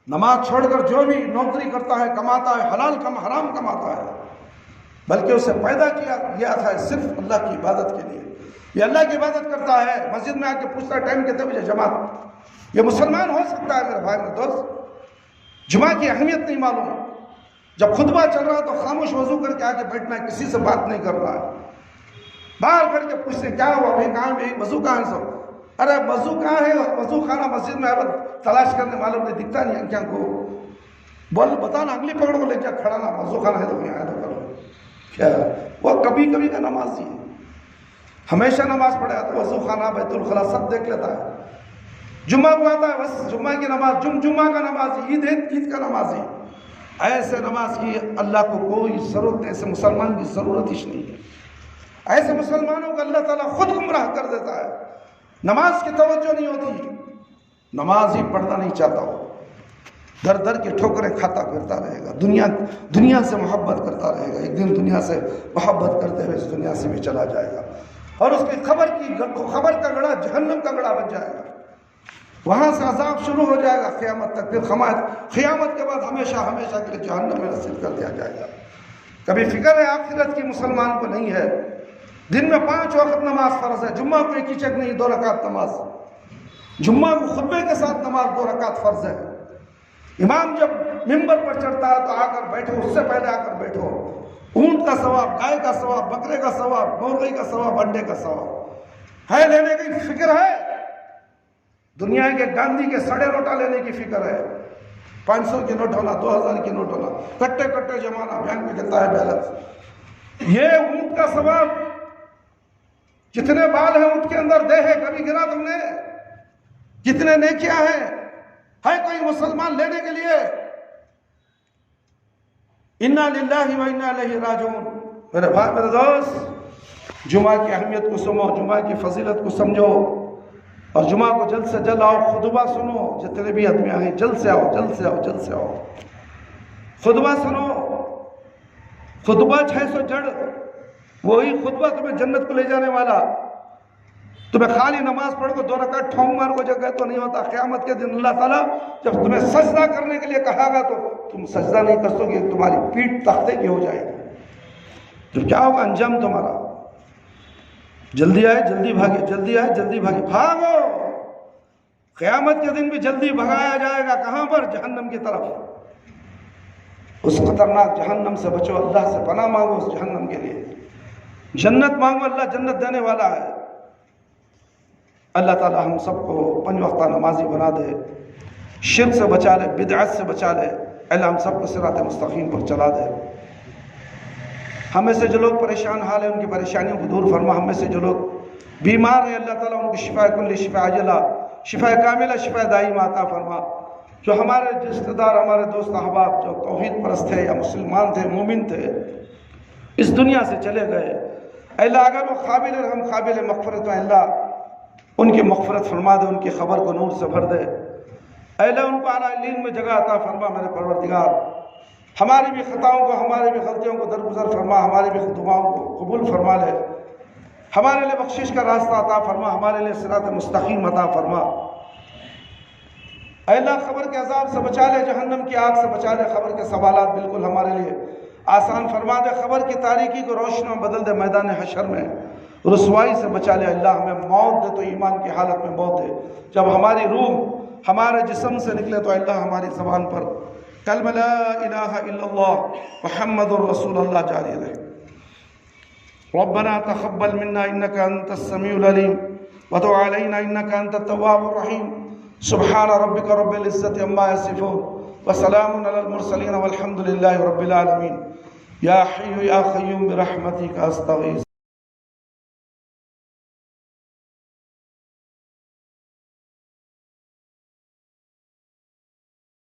نماز چھوڑ کر جو بھی نوکری کرتا ہے، کماتا ہے، حرام کماتا ہے، بلکہ اسے پیدا کیا گیا تھا صرف اللہ کی عبادت کے لیے۔ یہ اللہ کی عبادت کرتا ہے، مسجد میں آ کے پوچھتا ہے ٹائم کتنے بجے جماعت، یہ مسلمان ہو سکتا ہے میرے بھائی میرے دوست؟ جمعہ کی اہمیت نہیں معلوم، جب خطبہ چل رہا ہے تو خاموش وضو کر کے آ کے بیٹھنا ہے، کسی سے بات نہیں کر رہا ہے، باہر کر کے پوچھتے کیا ہوا بھائی، کہاں ہے وضو، کہاں ہے سب، ارے وضو کہاں ہے، وضو خانہ مسجد میں تلاش کرنے معلوم نہیں، دکھتا نہیں انکھیاں کو، بول بتانا اگلی پکڑ کو لے جا کھڑا نا، وضو خانہ ہے تو کہیں آیا تو کرو کیا، وہ کبھی کبھی کا نمازی ہے، ہمیشہ نماز پڑھے تو وضو خانہ بیت الخلا سب دیکھ لیتا ہے، جمعہ کو آتا ہے بس جمعہ کی نماز، جمعہ کا نمازی، عید کا نمازی، ایسے نماز کی اللہ کو کوئی ضرورت نہیں، ایسے مسلمان کی ضرورت ہی نہیں ہے، ایسے مسلمانوں کو اللہ تعالیٰ خود گمراہ کر دیتا ہے، نماز کی توجہ نہیں ہوتی، نماز ہی پڑھنا نہیں چاہتا ہو، در در کے ٹھوکریں کھاتا پھرتا رہے گا، دنیا سے محبت کرتا رہے گا، ایک دن دنیا سے محبت کرتے ہوئے اس دنیا سے بھی چلا جائے گا، اور اس کی خبر کا گڑھا جہنم کا گڑھا بن جائے گا، وہاں سے عذاب شروع ہو جائے گا قیامت تک، پھر قیامت کے بعد ہمیشہ کے لیے جہنم میں رسید کر دیا جائے گا۔ کبھی فکر ہے آخرت کی مسلمان کو نہیں ہے، دن میں 5 وقت نماز فرض ہے، جمعہ کو ایک ہی چک نہیں، 2 رکعت نماز، جمعہ کو خطبے کے ساتھ نماز 2 رکعت فرض ہے۔ امام جب ممبر پر چڑھتا ہے تو آ کر بیٹھو، اس سے پہلے آ کر بیٹھو، اونٹ کا ثواب، گائے کا ثواب، بکرے کا ثواب، مرغی کا ثواب، انڈے کا ثواب ہے، لینے کی فکر ہے؟ دنیا کے گاندھی کے سڑے روٹا لینے کی فکر ہے، 500 کی نوٹ ہونا، 2000 کی نوٹ ہونا، کٹے کٹے جمانا، بینک میں کہتا ہے بیلنس۔ یہ اونٹ کا ثواب، جتنے بال ہیں اونٹ کے اندر دے ہے، کبھی گنا تم نے؟ کتنے نیکیاں ہیں، ہے کوئی مسلمان لینے کے لیے؟ انا للہ و انا الیہ راجعون۔ میرے بھائی، میرے دوست، جمعہ کی اہمیت کو سنو، جمعہ کی فضیلت کو سمجھو، اور جمعہ کو جلد سے جلد آؤ، خطبہ سنو، جتنے بھی آدمی آئے جلد سے آؤ، جلد سے آؤ، جلد سے آؤ، خطبہ سنو۔ خطبہ 600 جڑ، وہی خطبہ تمہیں جنت کو لے جانے والا۔ تمہیں خالی نماز پڑھ کو 2 رکعت ٹھونگ مار کو جگہ تو نہیں ہوتا۔ قیامت کے دن اللہ تعالیٰ جب تمہیں سجدہ کرنے کے لیے کہا گا تو تم سجدہ نہیں کر سکو گے، تمہاری پیٹھ تختے کی ہو جائے گی۔ تو کیا ہوگا انجام تمہارا؟ جلدی آئے جلدی بھاگے، جلدی آئے جلدی بھاگے، بھاگو۔ قیامت کے دن بھی جلدی بھگایا جائے گا، کہاں پر؟ جہنم کی طرف۔ اس خطرناک جہنم سے بچو، اللہ سے پناہ مانگو اس جہنم کے لیے، جنت مانگو، اللہ جنت دینے والا ہے۔ اللہ تعالی ہم سب کو 5 وقتہ نمازی بنا دے، شرک سے بچا لے، بدعت سے بچا لے، اللہ ہم سب کو صراط مستقیم پر چلا دے۔ ہم میں سے جو لوگ پریشان حال ہیں ان کی پریشانیوں کو دور فرما، ہم میں سے جو لوگ بیمار ہیں اللہ تعالیٰ ان کی شفا کل، شفا عاجلہ، شفا کاملہ، شفا دائمہ عطا فرما۔ جو ہمارے رشتہ دار، ہمارے دوست احباب جو توحید پرست تھے یا مسلمان تھے، مومن تھے، اس دنیا سے چلے گئے، اللہ اگر وہ قابل رحم قابل مغفرت ہیں، اللہ ان کی مغفرت فرما دے، ان کی خبر کو نور سے بھر دے، اللہ ان کو اعلیٰ علین میں جگہ عطا فرما۔ میرے پروردگار، ہماری بھی خطاؤں کو، ہماری بھی غلطیوں کو درگزر فرما، ہماری بھی دعاؤں کو قبول فرما لے، ہمارے لیے بخشش کا راستہ عطا فرما، ہمارے لیے صراط مستقیم عطا فرما۔ اے اللہ قبر کے عذاب سے بچا لے، جہنم کی آگ سے بچا لے، قبر کے سوالات بالکل ہمارے لیے آسان فرما دے، قبر کی تاریکی کو روشنوں بدل دے، میدان حشر میں رسوائی سے بچا لے۔ اللہ ہمیں موت دے تو ایمان کی حالت میں موت دے، جب ہماری روح ہمارے جسم سے نکلے تو اللہ ہماری زبان پر کلمہ لا الہ الا اللہ محمد الرسول اللہ جاری رہے۔ ربنا تقبل منا انك انت السميع العليم وتب علينا انك انت التواب الرحيم سبحان ربك رب العزة عما يصفون وسلام على المرسلين والحمد لله رب العالمين۔ یا حی یا قیوم برحمتک استغیث۔